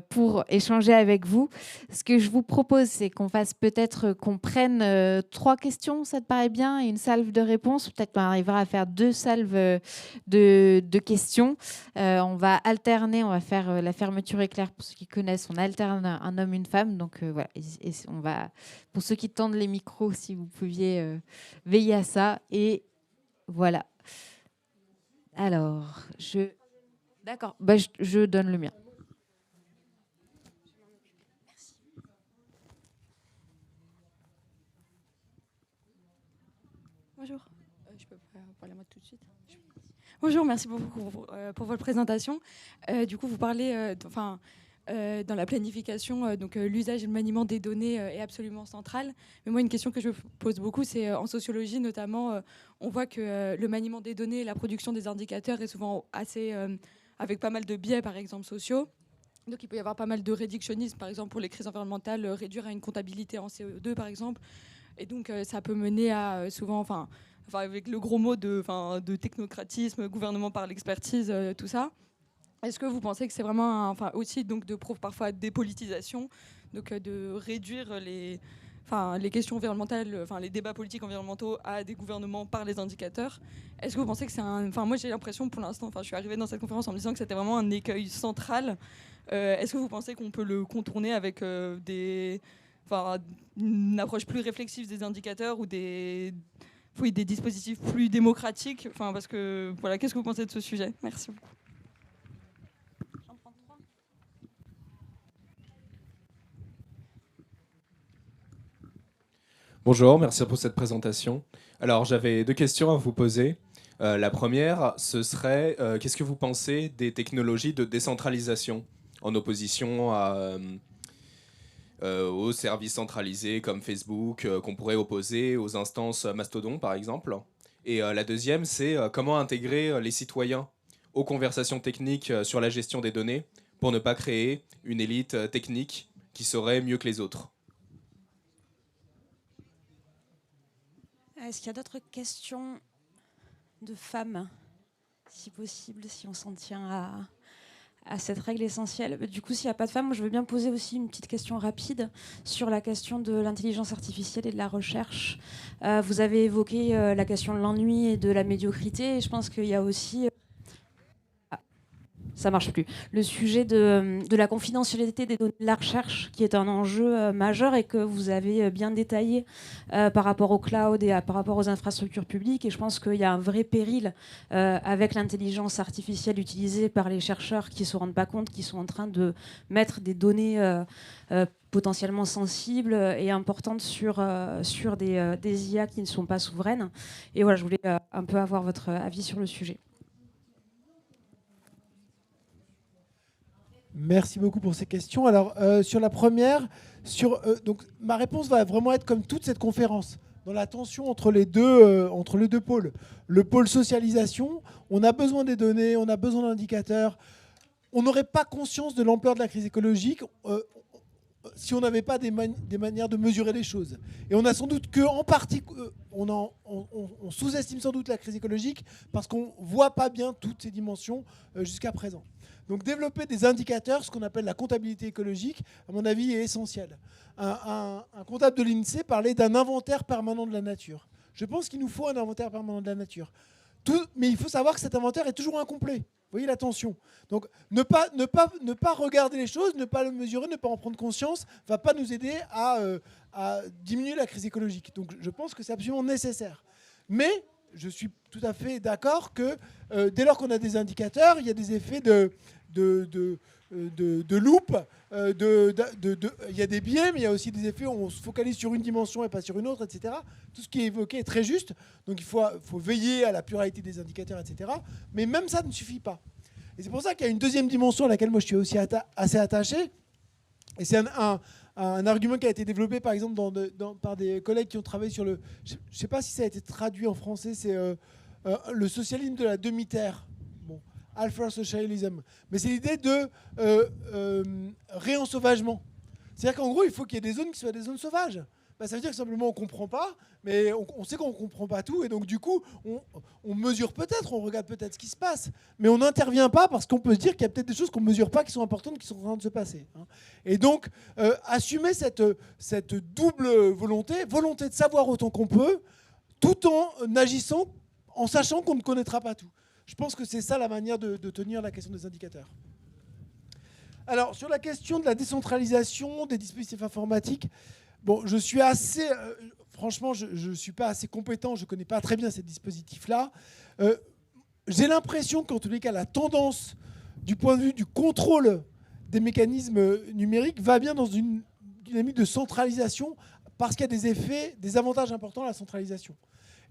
pour échanger avec vous. Ce que je vous propose, c'est qu'on fasse peut-être qu'on prenne 3 questions, ça te paraît bien, et une salve de réponses. Peut-être qu'on arrivera à faire 2 salves de questions. On va alterner, on va faire la fermeture éclair pour ceux qui connaissent. On alterne un homme, une femme. Donc voilà, et on va, pour ceux qui tendent les micros, si vous pouviez veiller à ça. Et voilà. Alors, d'accord, bah, je donne le mien. Merci. Bonjour, je peux parler moi tout de suite. Bonjour, merci beaucoup pour votre présentation. Du coup, vous parlez, dans la planification, donc l'usage et le maniement des données est absolument central. Mais moi, une question que je me pose beaucoup, c'est en sociologie notamment, on voit que le maniement des données et la production des indicateurs est souvent assez, avec pas mal de biais, par exemple, sociaux. Donc il peut y avoir pas mal de réductionnisme, par exemple, pour les crises environnementales, réduire à une comptabilité en CO2, par exemple. Et donc ça peut mener à souvent, enfin avec le gros mot de technocratisme, gouvernement par l'expertise, tout ça. Est-ce que vous pensez que c'est vraiment aussi donc parfois dépolitisation, donc de réduire les questions environnementales, les débats politiques environnementaux à des gouvernements par les indicateurs? Est-ce que vous pensez que c'est moi j'ai l'impression pour l'instant, je suis arrivée dans cette conférence en me disant que c'était vraiment un écueil central. Est-ce que vous pensez qu'on peut le contourner avec une approche plus réflexive des indicateurs ou des dispositifs plus démocratiques? Parce que voilà, qu'est-ce que vous pensez de ce sujet? Merci beaucoup. Bonjour, merci pour cette présentation. Alors, j'avais 2 questions à vous poser. La première, ce serait, qu'est-ce que vous pensez des technologies de décentralisation en opposition aux services centralisés comme Facebook, qu'on pourrait opposer aux instances Mastodon, par exemple? Et la deuxième, c'est comment intégrer les citoyens aux conversations techniques sur la gestion des données pour ne pas créer une élite technique qui saurait mieux que les autres? Est-ce qu'il y a d'autres questions de femmes, si possible, si on s'en tient à cette règle essentielle? Du coup, s'il n'y a pas de femmes, je veux bien poser aussi une petite question rapide sur la question de l'intelligence artificielle et de la recherche. Vous avez évoqué la question de l'ennui et de la médiocrité, et je pense qu'il y a aussi... ça marche plus. Le sujet de la confidentialité des données de la recherche, qui est un enjeu majeur et que vous avez bien détaillé par rapport au cloud et par rapport aux infrastructures publiques. Et je pense qu'il y a un vrai péril avec l'intelligence artificielle utilisée par les chercheurs qui ne se rendent pas compte qu'ils sont en train de mettre des données potentiellement sensibles et importantes sur des IA qui ne sont pas souveraines. Et voilà, je voulais un peu avoir votre avis sur le sujet. Merci beaucoup pour ces questions. Alors, sur la première, donc, ma réponse va vraiment être comme toute cette conférence. dans la tension entre les deux pôles. Le pôle socialisation, on a besoin des données, on a besoin d'indicateurs. On n'aurait pas conscience de l'ampleur de la crise écologique si on n'avait pas des manières de mesurer les choses. Et on a sans doute qu'en partie, on sous-estime sans doute la crise écologique parce qu'on ne voit pas bien toutes ces dimensions jusqu'à présent. Donc développer des indicateurs, ce qu'on appelle la comptabilité écologique, à mon avis, est essentiel. Un comptable de l'INSEE parlait d'un inventaire permanent de la nature. Je pense qu'il nous faut un inventaire permanent de la nature. Mais il faut savoir que cet inventaire est toujours incomplet. Vous voyez la tension. Donc ne pas regarder les choses, ne pas le mesurer, ne pas en prendre conscience, ne va pas nous aider à diminuer la crise écologique. Donc je pense que c'est absolument nécessaire. Mais je suis tout à fait d'accord que dès lors qu'on a des indicateurs, il y a des effets de loupe, il y a des biais, mais il y a aussi des effets où on se focalise sur une dimension et pas sur une autre, etc. Tout ce qui est évoqué est très juste. Donc il faut veiller à la pluralité des indicateurs, etc. Mais même ça ne suffit pas. Et c'est pour ça qu'il y a une deuxième dimension à laquelle moi je suis aussi assez attaché. Et c'est un argument qui a été développé par exemple par des collègues qui ont travaillé sur le... Je ne sais pas si ça a été traduit en français, c'est le socialisme de la demi-terre. Alpha socialism. Mais c'est l'idée de réensauvagement. C'est-à-dire qu'en gros, il faut qu'il y ait des zones qui soient des zones sauvages. Ça veut dire que simplement on ne comprend pas, mais on sait qu'on ne comprend pas tout, et donc du coup, on mesure peut-être, on regarde peut-être ce qui se passe, mais on n'intervient pas parce qu'on peut se dire qu'il y a peut-être des choses qu'on ne mesure pas qui sont importantes, qui sont en train de se passer. Et donc, assumer cette double volonté de savoir autant qu'on peut, tout en agissant, en sachant qu'on ne connaîtra pas tout. Je pense que c'est ça la manière de tenir la question des indicateurs. Alors, sur la question de la décentralisation des dispositifs informatiques, je suis assez... franchement, je ne suis pas assez compétent, je ne connais pas très bien ces dispositifs-là. J'ai l'impression qu'en tous les cas, la tendance du point de vue du contrôle des mécanismes numériques va bien dans une dynamique de centralisation parce qu'il y a des avantages importants à la centralisation.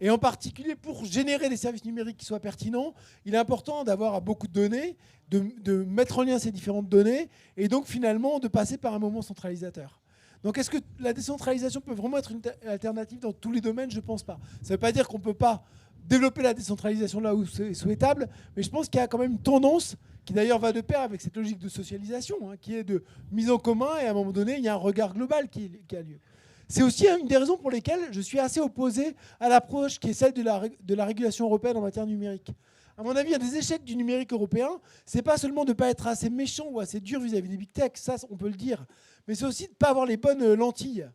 Et en particulier, pour générer des services numériques qui soient pertinents, il est important d'avoir beaucoup de données, de mettre en lien ces différentes données, et donc finalement de passer par un moment centralisateur. Donc est-ce que la décentralisation peut vraiment être une alternative dans tous les domaines ? Je ne pense pas. Ça ne veut pas dire qu'on ne peut pas développer la décentralisation là où c'est souhaitable, mais je pense qu'il y a quand même une tendance, qui d'ailleurs va de pair avec cette logique de socialisation, qui est de mise en commun, et à un moment donné, il y a un regard global qui a lieu. C'est aussi une des raisons pour lesquelles je suis assez opposé à l'approche qui est celle de la régulation européenne en matière numérique. À mon avis, il y a des échecs du numérique européen. Ce n'est pas seulement de ne pas être assez méchant ou assez dur vis-à-vis des big tech, ça on peut le dire, mais c'est aussi de ne pas avoir les bonnes lentilles.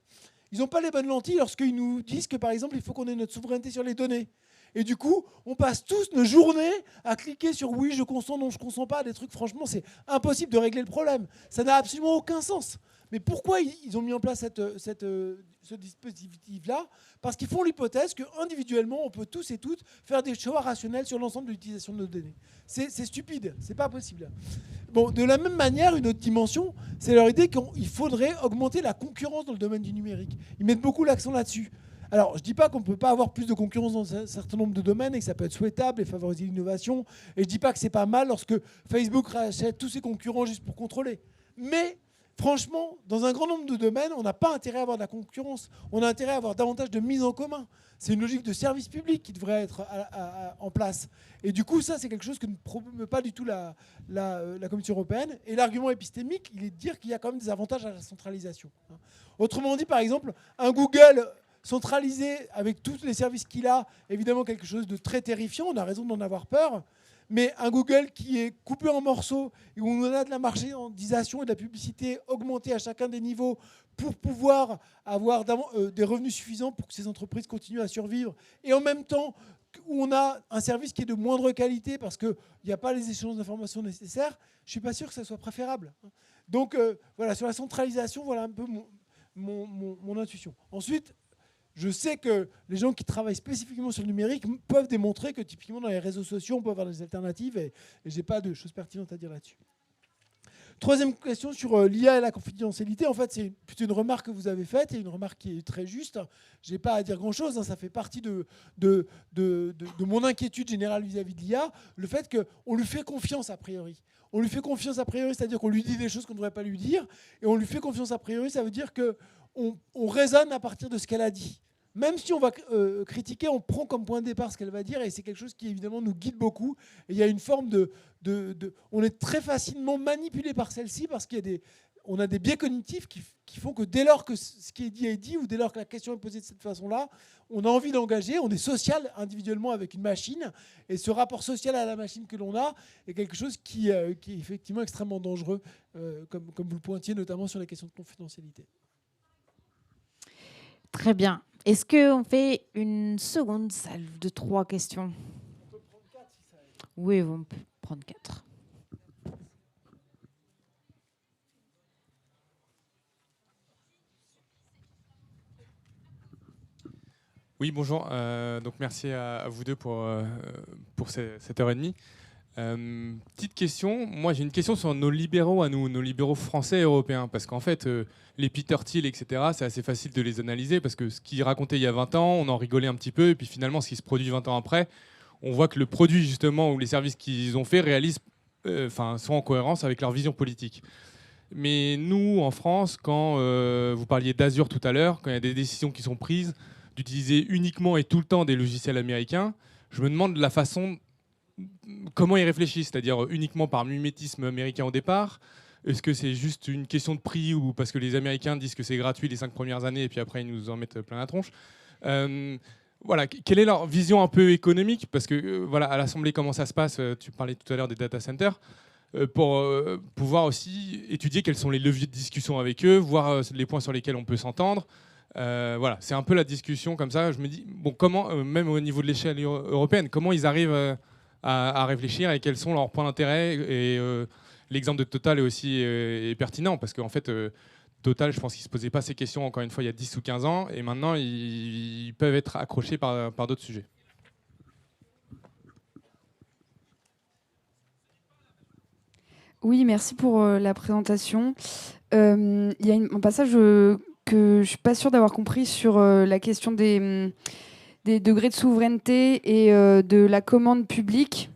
Ils n'ont pas les bonnes lentilles lorsqu'ils nous disent que, par exemple, il faut qu'on ait notre souveraineté sur les données. Et du coup, on passe tous nos journées à cliquer sur oui, je consens, non, je consens pas, des trucs, franchement, c'est impossible de régler le problème. Ça n'a absolument aucun sens. Mais pourquoi ils ont mis en place ce dispositif-là ? Parce qu'ils font l'hypothèse qu'individuellement, on peut tous et toutes faire des choix rationnels sur l'ensemble de l'utilisation de nos données. C'est stupide, c'est pas possible. De la même manière, une autre dimension, c'est leur idée qu'il faudrait augmenter la concurrence dans le domaine du numérique. Ils mettent beaucoup l'accent là-dessus. Alors, je ne dis pas qu'on ne peut pas avoir plus de concurrence dans un certain nombre de domaines et que ça peut être souhaitable et favoriser l'innovation. Et je ne dis pas que ce n'est pas mal lorsque Facebook rachète tous ses concurrents juste pour contrôler. Mais franchement, dans un grand nombre de domaines, on n'a pas intérêt à avoir de la concurrence. On a intérêt à avoir davantage de mise en commun. C'est une logique de service public qui devrait être en place. Et du coup, ça, c'est quelque chose que ne promeut pas du tout la Commission européenne. Et l'argument épistémique, il est de dire qu'il y a quand même des avantages à la centralisation. Autrement dit, par exemple, un Google centralisé avec tous les services qu'il a, évidemment quelque chose de très terrifiant, on a raison d'en avoir peur, mais un Google qui est coupé en morceaux et où on a de la marchandisation et de la publicité augmentée à chacun des niveaux pour pouvoir avoir des revenus suffisants pour que ces entreprises continuent à survivre, et en même temps où on a un service qui est de moindre qualité parce qu'il n'y a pas les échanges d'informations nécessaires, je ne suis pas sûr que ça soit préférable. Donc voilà, sur la centralisation, voilà un peu mon intuition. Ensuite, je sais que les gens qui travaillent spécifiquement sur le numérique peuvent démontrer que typiquement dans les réseaux sociaux, on peut avoir des alternatives, et je n'ai pas de choses pertinentes à dire là-dessus. Troisième question sur l'IA et la confidentialité. En fait, c'est plutôt une remarque que vous avez faite, et une remarque qui est très juste. Je n'ai pas à dire grand-chose, ça fait partie de mon inquiétude générale vis-à-vis de l'IA, le fait qu'on lui fait confiance a priori. On lui fait confiance a priori, c'est-à-dire qu'on lui dit des choses qu'on ne devrait pas lui dire, et on lui fait confiance a priori, ça veut dire qu'on raisonne à partir de ce qu'elle a dit. même si on va critiquer, on prend comme point de départ ce qu'elle va dire, et c'est quelque chose qui évidemment nous guide beaucoup. Et il y a une forme on est très facilement manipulé par celle-ci parce on a des biais cognitifs qui font que dès lors que ce qui est dit, ou dès lors que la question est posée de cette façon-là, on a envie d'engager, on est social individuellement avec une machine, et ce rapport social à la machine que l'on a est quelque chose qui est effectivement extrêmement dangereux, comme vous le pointiez notamment sur les questions de confidentialité. Très bien. Est-ce qu'on fait une seconde salve de 3 questions? On peut prendre 4 si ça aide. Oui, on peut prendre 4. Oui, bonjour. Donc merci à vous deux pour cette heure et demie. Petite question. Moi, j'ai une question sur nos libéraux à nous, nos libéraux français et européens. Parce qu'en fait, les Peter Thiel, etc., c'est assez facile de les analyser parce que ce qu'ils racontaient il y a 20 ans, on en rigolait un petit peu. Et puis finalement, ce qui se produit 20 ans après, on voit que le produit, justement, ou les services qu'ils ont fait sont en cohérence avec leur vision politique. Mais nous, en France, quand vous parliez d'Azure tout à l'heure, quand il y a des décisions qui sont prises d'utiliser uniquement et tout le temps des logiciels américains, je me demande la façon, comment ils réfléchissent, c'est-à-dire uniquement par mimétisme américain au départ. Est-ce que c'est juste une question de prix ou parce que les Américains disent que c'est gratuit les 5 premières années et puis après ils nous en mettent plein la tronche? Voilà, quelle est leur vision un peu économique? Parce que voilà, à l'Assemblée, comment ça se passe? Tu parlais tout à l'heure des data centers. Pour pouvoir aussi étudier quels sont les leviers de discussion avec eux, voir les points sur lesquels on peut s'entendre. Voilà, c'est un peu la discussion comme ça. Je me dis, bon, comment, même au niveau de l'échelle européenne, comment ils arrivent à réfléchir et quels sont leurs points d'intérêt? Et l'exemple de Total est aussi pertinent parce qu'en fait, Total, je pense qu'ils ne se posaient pas ces questions, encore une fois, il y a 10 ou 15 ans, et maintenant, ils peuvent être accrochés par d'autres sujets. Oui, merci pour la présentation. Il y a un passage que je ne suis pas sûre d'avoir compris sur la question des degrés de souveraineté et de la commande publique.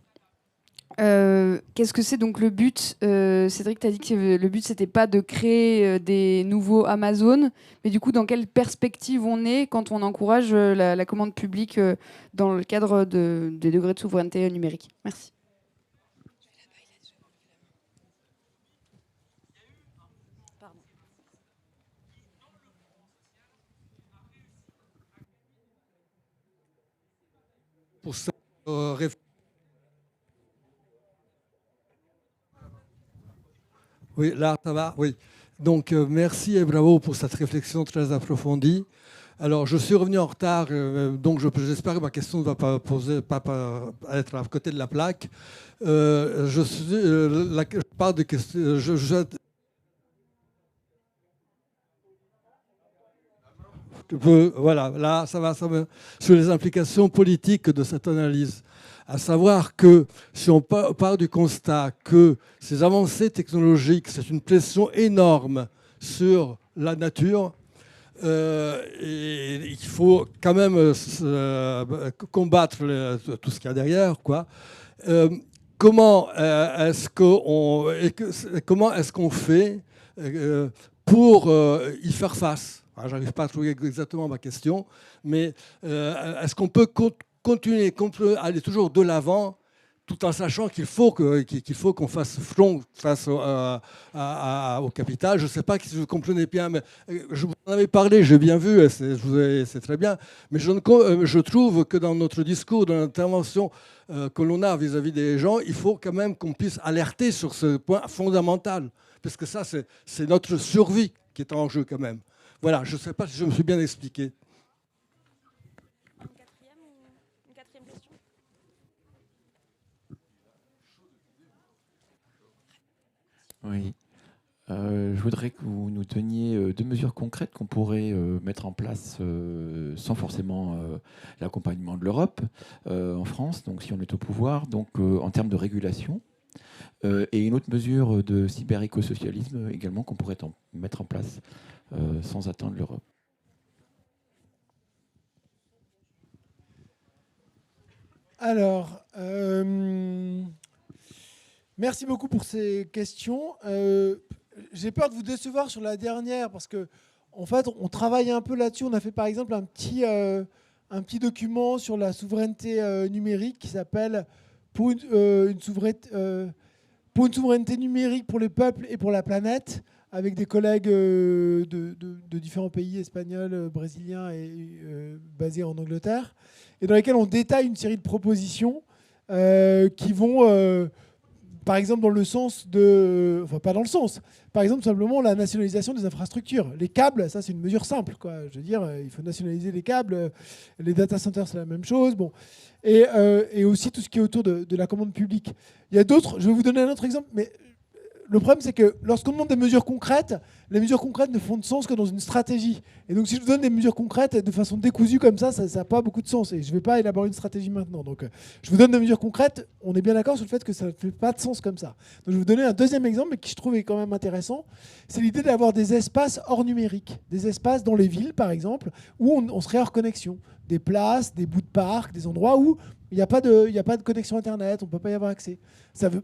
Qu'est-ce que c'est donc le but? Cédric, tu as dit que le but, c'était pas de créer des nouveaux Amazon, mais du coup, dans quelle perspective on est quand on encourage la commande publique dans le cadre des degrés de souveraineté numérique? Merci. Pour ça, oui, là, ça va. Oui. Donc, merci et bravo pour cette réflexion très approfondie. Alors, je suis revenu en retard, donc j'espère que ma question ne va pas être à côté de la plaque. Je parle de questions. Voilà, là, ça va sur les implications politiques de cette analyse. À savoir que si on part du constat que ces avancées technologiques, c'est une pression énorme sur la nature, et il faut quand même combattre tout ce qu'il y a derrière, quoi. Comment est-ce qu'on fait pour y faire face? Je n'arrive pas à trouver exactement ma question, mais est-ce qu'on peut continuer, qu'on peut aller toujours de l'avant, tout en sachant qu'il faut qu'on fasse front face au capital? Je ne sais pas si vous comprenez bien, mais je vous en avais parlé, j'ai bien vu, c'est très bien, mais je trouve que dans notre discours, dans l'intervention que l'on a vis-à-vis des gens, il faut quand même qu'on puisse alerter sur ce point fondamental, parce que ça, c'est notre survie qui est en jeu quand même. Voilà, je ne sais pas si je me suis bien expliqué. Une quatrième question? Oui. Je voudrais que vous nous donniez 2 mesures concrètes qu'on pourrait mettre en place sans forcément l'accompagnement de l'Europe en France, donc si on est au pouvoir, donc en termes de régulation. Et une autre mesure de cyber-écosocialisme également qu'on pourrait mettre en place sans attendre l'Europe. Alors, merci beaucoup pour ces questions. J'ai peur de vous décevoir sur la dernière parce que en fait, on travaille un peu là-dessus. On a fait par exemple un petit document sur la souveraineté numérique qui s'appelle pour une souveraineté numérique pour les peuples et pour la planète, avec des collègues de différents pays, espagnols, brésiliens et basés en Angleterre, et dans lesquels on détaille une série de propositions qui vont, par exemple, dans le sens de... Enfin, pas dans le sens. Par exemple, simplement la nationalisation des infrastructures. Les câbles, ça, c'est une mesure simple, quoi. Je veux dire, il faut nationaliser les câbles. Les data centers, c'est la même chose. Bon. Et aussi tout ce qui est autour de la commande publique. Il y a d'autres... Je vais vous donner un autre exemple, mais... Le problème, c'est que lorsqu'on demande des mesures concrètes, les mesures concrètes ne font de sens que dans une stratégie. Et donc, si je vous donne des mesures concrètes de façon décousue comme ça n'a pas beaucoup de sens. Et je ne vais pas élaborer une stratégie maintenant. Donc, je vous donne des mesures concrètes. On est bien d'accord sur le fait que ça ne fait pas de sens comme ça. Donc, je vais vous donner un deuxième exemple, mais qui je trouve est quand même intéressant. C'est l'idée d'avoir des espaces hors numérique. Des espaces dans les villes, par exemple, où on serait hors connexion. Des places, des bouts de parc, des endroits où il n'y a pas de connexion Internet, on ne peut pas y avoir accès.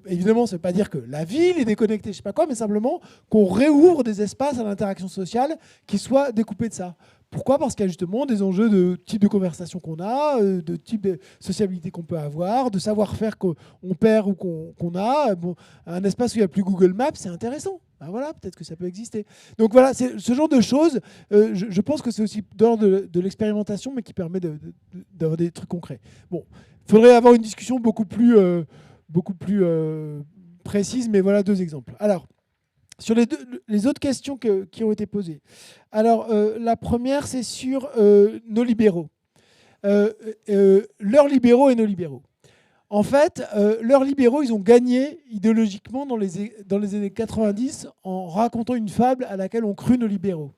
Évidemment, ça ne veut pas dire que la ville est déconnectée, je ne sais pas quoi, mais simplement qu'on réouvre des espaces à l'interaction sociale qui soient découpés de ça. Pourquoi ? Parce qu'il y a justement des enjeux de type de conversation qu'on a, de type de sociabilité qu'on peut avoir, de savoir-faire qu'on perd ou qu'on a. Bon, un espace où il n'y a plus Google Maps, c'est intéressant. Ben voilà, peut-être que ça peut exister. Donc voilà, c'est ce genre de choses, je pense que c'est aussi d'ordre de l'expérimentation, mais qui permet d'avoir des trucs concrets. Bon, il faudrait avoir une discussion beaucoup plus précise, mais voilà 2 exemples. Alors, sur les autres questions qui ont été posées. Alors, la première, c'est sur nos libéraux. Leurs libéraux et nos libéraux. En fait, leurs libéraux, ils ont gagné idéologiquement dans les années 90 en racontant une fable à laquelle ont cru nos libéraux.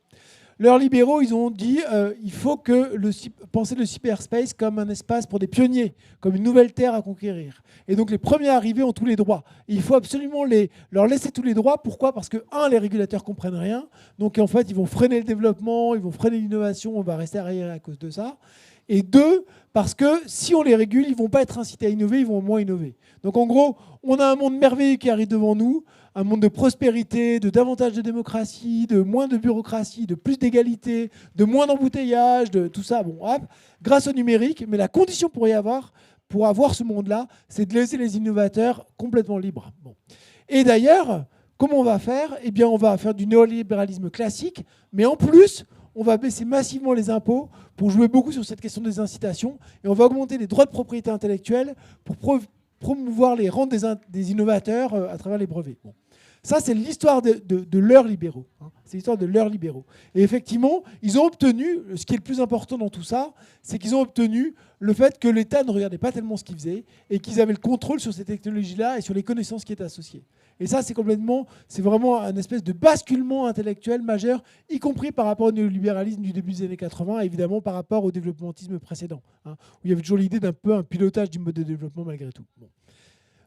Leurs libéraux, ils ont dit il faut penser le cyberspace comme un espace pour des pionniers, comme une nouvelle terre à conquérir. Et donc les premiers arrivés ont tous les droits. Et il faut absolument leur laisser tous les droits. Pourquoi ? Parce que, les régulateurs ne comprennent rien. Donc en fait, ils vont freiner le développement, ils vont freiner l'innovation, on va rester arrière à cause de ça. Et 2, parce que si on les régule, ils ne vont pas être incités à innover, ils vont moins innover. Donc en gros, on a un monde merveilleux qui arrive devant nous, un monde de prospérité, de davantage de démocratie, de moins de bureaucratie, de plus d'égalité, de moins d'embouteillage, de tout ça, grâce au numérique. Mais la condition pour avoir ce monde-là, c'est de laisser les innovateurs complètement libres. Bon. Et d'ailleurs, comment on va faire ? Eh bien, on va faire du néolibéralisme classique, mais en plus, on va baisser massivement les impôts pour jouer beaucoup sur cette question des incitations, et on va augmenter les droits de propriété intellectuelle pour promouvoir les rentes des innovateurs à travers les brevets. Bon. Ça, c'est l'histoire de leurs libéraux. C'est l'histoire de leurs libéraux. Et effectivement, ils ont obtenu, ce qui est le plus important dans tout ça, c'est qu'ils ont obtenu le fait que l'État ne regardait pas tellement ce qu'ils faisaient et qu'ils avaient le contrôle sur ces technologies-là et sur les connaissances qui étaient associées. Et ça, c'est vraiment un espèce de basculement intellectuel majeur, y compris par rapport au néolibéralisme du début des années 80, et évidemment par rapport au développementisme précédent, où il y avait toujours l'idée d'un peu un pilotage du mode de développement malgré tout. Bon.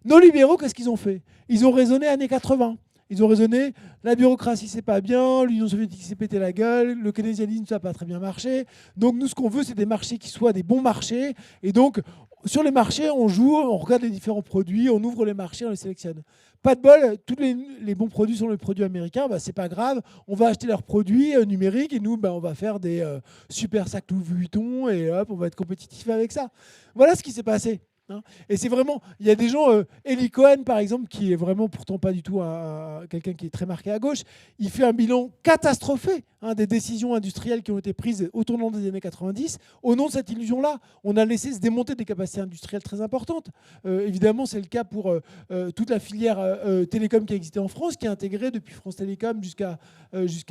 Nos libéraux, qu'est-ce qu'ils ont fait ? Ils ont raisonné années 80. Ils ont raisonné, la bureaucratie, c'est pas bien, l'Union soviétique s'est pété la gueule, le keynésianisme, ça n'a pas très bien marché. Donc nous, ce qu'on veut, c'est des marchés qui soient des bons marchés. Et donc, sur les marchés, on joue, on regarde les différents produits, on ouvre les marchés, on les sélectionne. Pas de bol, tous les bons produits sont les produits américains, c'est pas grave, on va acheter leurs produits numériques et nous, on va faire des super sacs Louis Vuitton et hop, on va être compétitif avec ça. Voilà ce qui s'est passé. Et c'est vraiment, il y a des gens, Eli Cohen par exemple, qui est vraiment pourtant pas du tout quelqu'un qui est très marqué à gauche, il fait un bilan catastrophé des décisions industrielles qui ont été prises au tournant des années 90 au nom de cette illusion-là. On a laissé se démonter des capacités industrielles très importantes. Évidemment, c'est le cas pour toute la filière télécom qui existait en France, qui est intégrée depuis France Télécom jusqu'à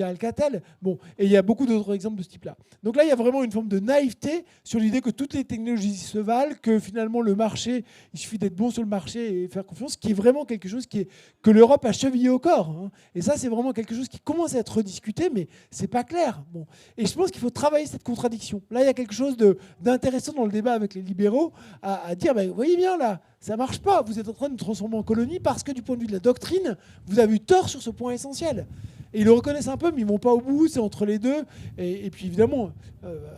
Alcatel. Bon, et il y a beaucoup d'autres exemples de ce type-là. Donc là, il y a vraiment une forme de naïveté sur l'idée que toutes les technologies se valent, que finalement le marché, il suffit d'être bon sur le marché et faire confiance, qui est vraiment quelque chose que l'Europe a chevillé au corps. Et ça, c'est vraiment quelque chose qui commence à être rediscuté, mais c'est pas clair. Bon. Et je pense qu'il faut travailler cette contradiction. Là, il y a quelque chose d'intéressant dans le débat avec les libéraux à dire, vous voyez bien là, ça marche pas. Vous êtes en train de nous transformer en colonie parce que du point de vue de la doctrine, vous avez eu tort sur ce point essentiel. Et ils le reconnaissent un peu, mais ils ne vont pas au bout, c'est entre les deux. Et puis évidemment,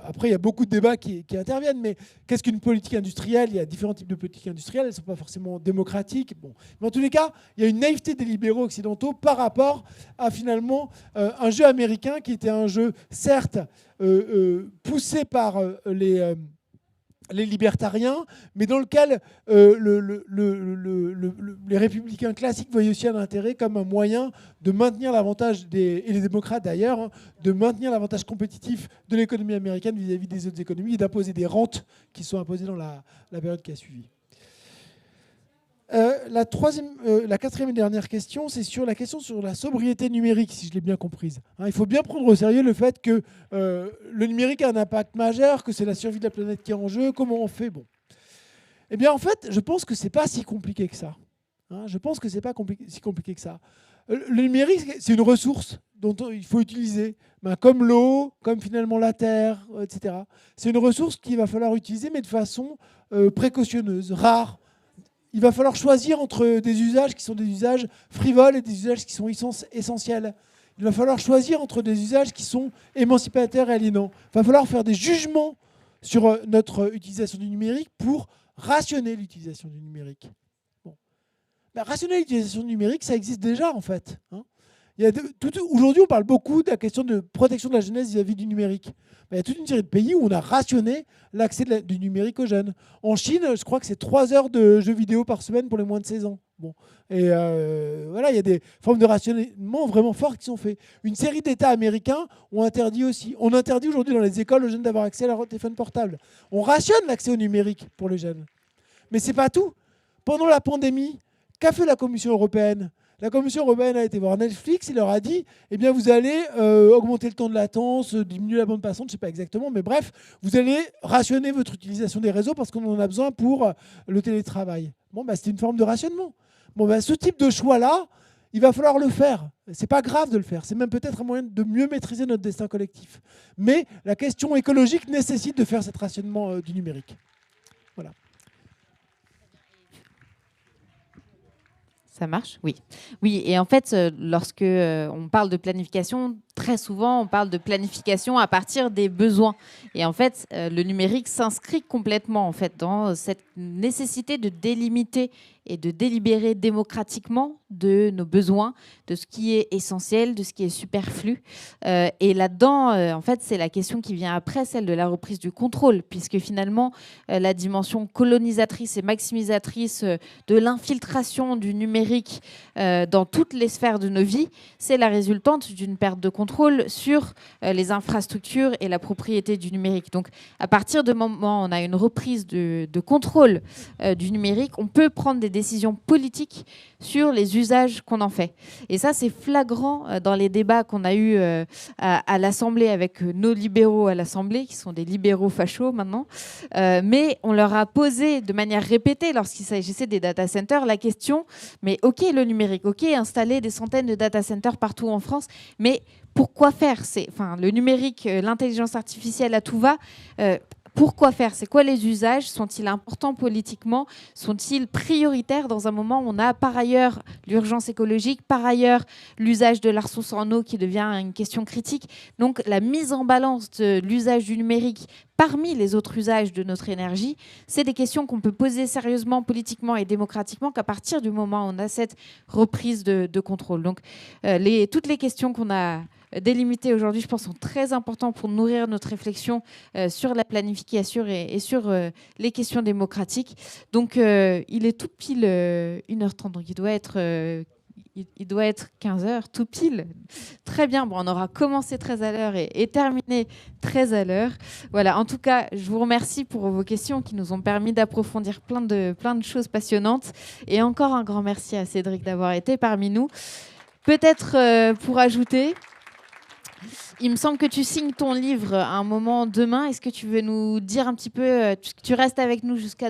après, il y a beaucoup de débats qui interviennent, mais qu'est-ce qu'une politique industrielle? Il y a différents types de politiques industrielles, elles ne sont pas forcément démocratiques. Bon. Mais en tous les cas, il y a une naïveté des libéraux occidentaux par rapport à finalement un jeu américain qui était un jeu, certes, poussé par les libertariens, mais dans lequel les républicains classiques voyaient aussi un intérêt comme un moyen de maintenir l'avantage, et les démocrates d'ailleurs, hein, de maintenir l'avantage compétitif de l'économie américaine vis-à-vis des autres économies et d'imposer des rentes qui sont imposées dans la période qui a suivi. La quatrième et dernière question, c'est sur la question sur la sobriété numérique, si je l'ai bien comprise. Hein, il faut bien prendre au sérieux le fait que le numérique a un impact majeur, que c'est la survie de la planète qui est en jeu. Comment on fait? Bon. Eh bien, en fait, je pense que c'est pas si compliqué que ça. Hein, je pense que c'est pas si compliqué que ça. Le numérique, c'est une ressource dont il faut utiliser, comme l'eau, comme finalement la terre, etc. C'est une ressource qu'il va falloir utiliser, mais de façon précautionneuse, rare. Il va falloir choisir entre des usages qui sont des usages frivoles et des usages qui sont essentiels. Il va falloir choisir entre des usages qui sont émancipateurs et aliénants. Il va falloir faire des jugements sur notre utilisation du numérique pour rationner l'utilisation du numérique. Bon. Rationner l'utilisation du numérique, ça existe déjà en fait. Hein. Aujourd'hui, on parle beaucoup de la question de protection de la jeunesse vis-à-vis du numérique. Il y a toute une série de pays où on a rationné l'accès du numérique aux jeunes. En Chine, je crois que c'est 3 heures de jeux vidéo par semaine pour les moins de 16 ans. Bon. Et voilà, il y a des formes de rationnement vraiment fortes qui sont faites. Une série d'États américains ont interdit aussi. On interdit aujourd'hui dans les écoles aux jeunes d'avoir accès à leur téléphone portable. On rationne l'accès au numérique pour les jeunes. Mais ce n'est pas tout. Pendant la pandémie, qu'a fait la Commission européenne ? La Commission européenne a été voir Netflix, il leur a dit eh bien, vous allez augmenter le temps de latence, diminuer la bande passante, je ne sais pas exactement, mais bref, vous allez rationner votre utilisation des réseaux parce qu'on en a besoin pour le télétravail. Bon, c'était une forme de rationnement. Bon, ce type de choix-là, il va falloir le faire. Ce n'est pas grave de le faire. C'est même peut-être un moyen de mieux maîtriser notre destin collectif. Mais la question écologique nécessite de faire cet rationnement du numérique. Voilà. Ça marche? Oui. Oui, et en fait, lorsque on parle de planification, très souvent, on parle de planification à partir des besoins. Et en fait, le numérique s'inscrit complètement en fait, dans cette nécessité de délimiter et de délibérer démocratiquement de nos besoins, de ce qui est essentiel, de ce qui est superflu. Et là-dedans, en fait, c'est la question qui vient après, celle de la reprise du contrôle, puisque finalement, la dimension colonisatrice et maximisatrice de l'infiltration du numérique dans toutes les sphères de nos vies, c'est la résultante d'une perte de contrôle sur les infrastructures et la propriété du numérique. Donc, à partir du moment où on a une reprise de contrôle du numérique, on peut prendre des décisions politiques sur les usages qu'on en fait. Et ça, c'est flagrant dans les débats qu'on a eus à l'Assemblée avec nos libéraux à l'Assemblée, qui sont des libéraux fachos maintenant. Mais on leur a posé de manière répétée, lorsqu'il s'agissait des data centers, la question, mais OK, le numérique, OK, installer des centaines de data centers partout en France, mais pourquoi faire? Le numérique, l'intelligence artificielle à tout va. Pourquoi faire? C'est quoi les usages? Sont-ils importants politiquement? Sont-ils prioritaires dans un moment où on a par ailleurs l'urgence écologique, par ailleurs l'usage de la ressource en eau qui devient une question critique? Donc la mise en balance de l'usage du numérique parmi les autres usages de notre énergie, c'est des questions qu'on peut poser sérieusement, politiquement et démocratiquement qu'à partir du moment où on a cette reprise de contrôle. Donc toutes les questions qu'on a délimitées aujourd'hui, je pense, sont très importantes pour nourrir notre réflexion sur la planification et sur les questions démocratiques. Donc, il est tout pile 1h30, donc il doit être 15h, tout pile. Très bien, bon, on aura commencé 13 à l'heure et terminé 13 à l'heure. Voilà, en tout cas, je vous remercie pour vos questions qui nous ont permis d'approfondir plein de choses passionnantes. Et encore un grand merci à Cédric d'avoir été parmi nous. Peut-être pour ajouter... Il me semble que tu signes ton livre à un moment demain. Est-ce que tu veux nous dire un petit peu... Tu restes avec nous jusqu'à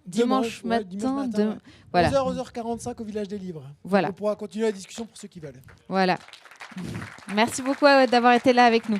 dimanche matin. Voilà. 11h45 au Village des Livres. Voilà. On pourra continuer la discussion pour ceux qui veulent. Voilà. Merci beaucoup d'avoir été là avec nous.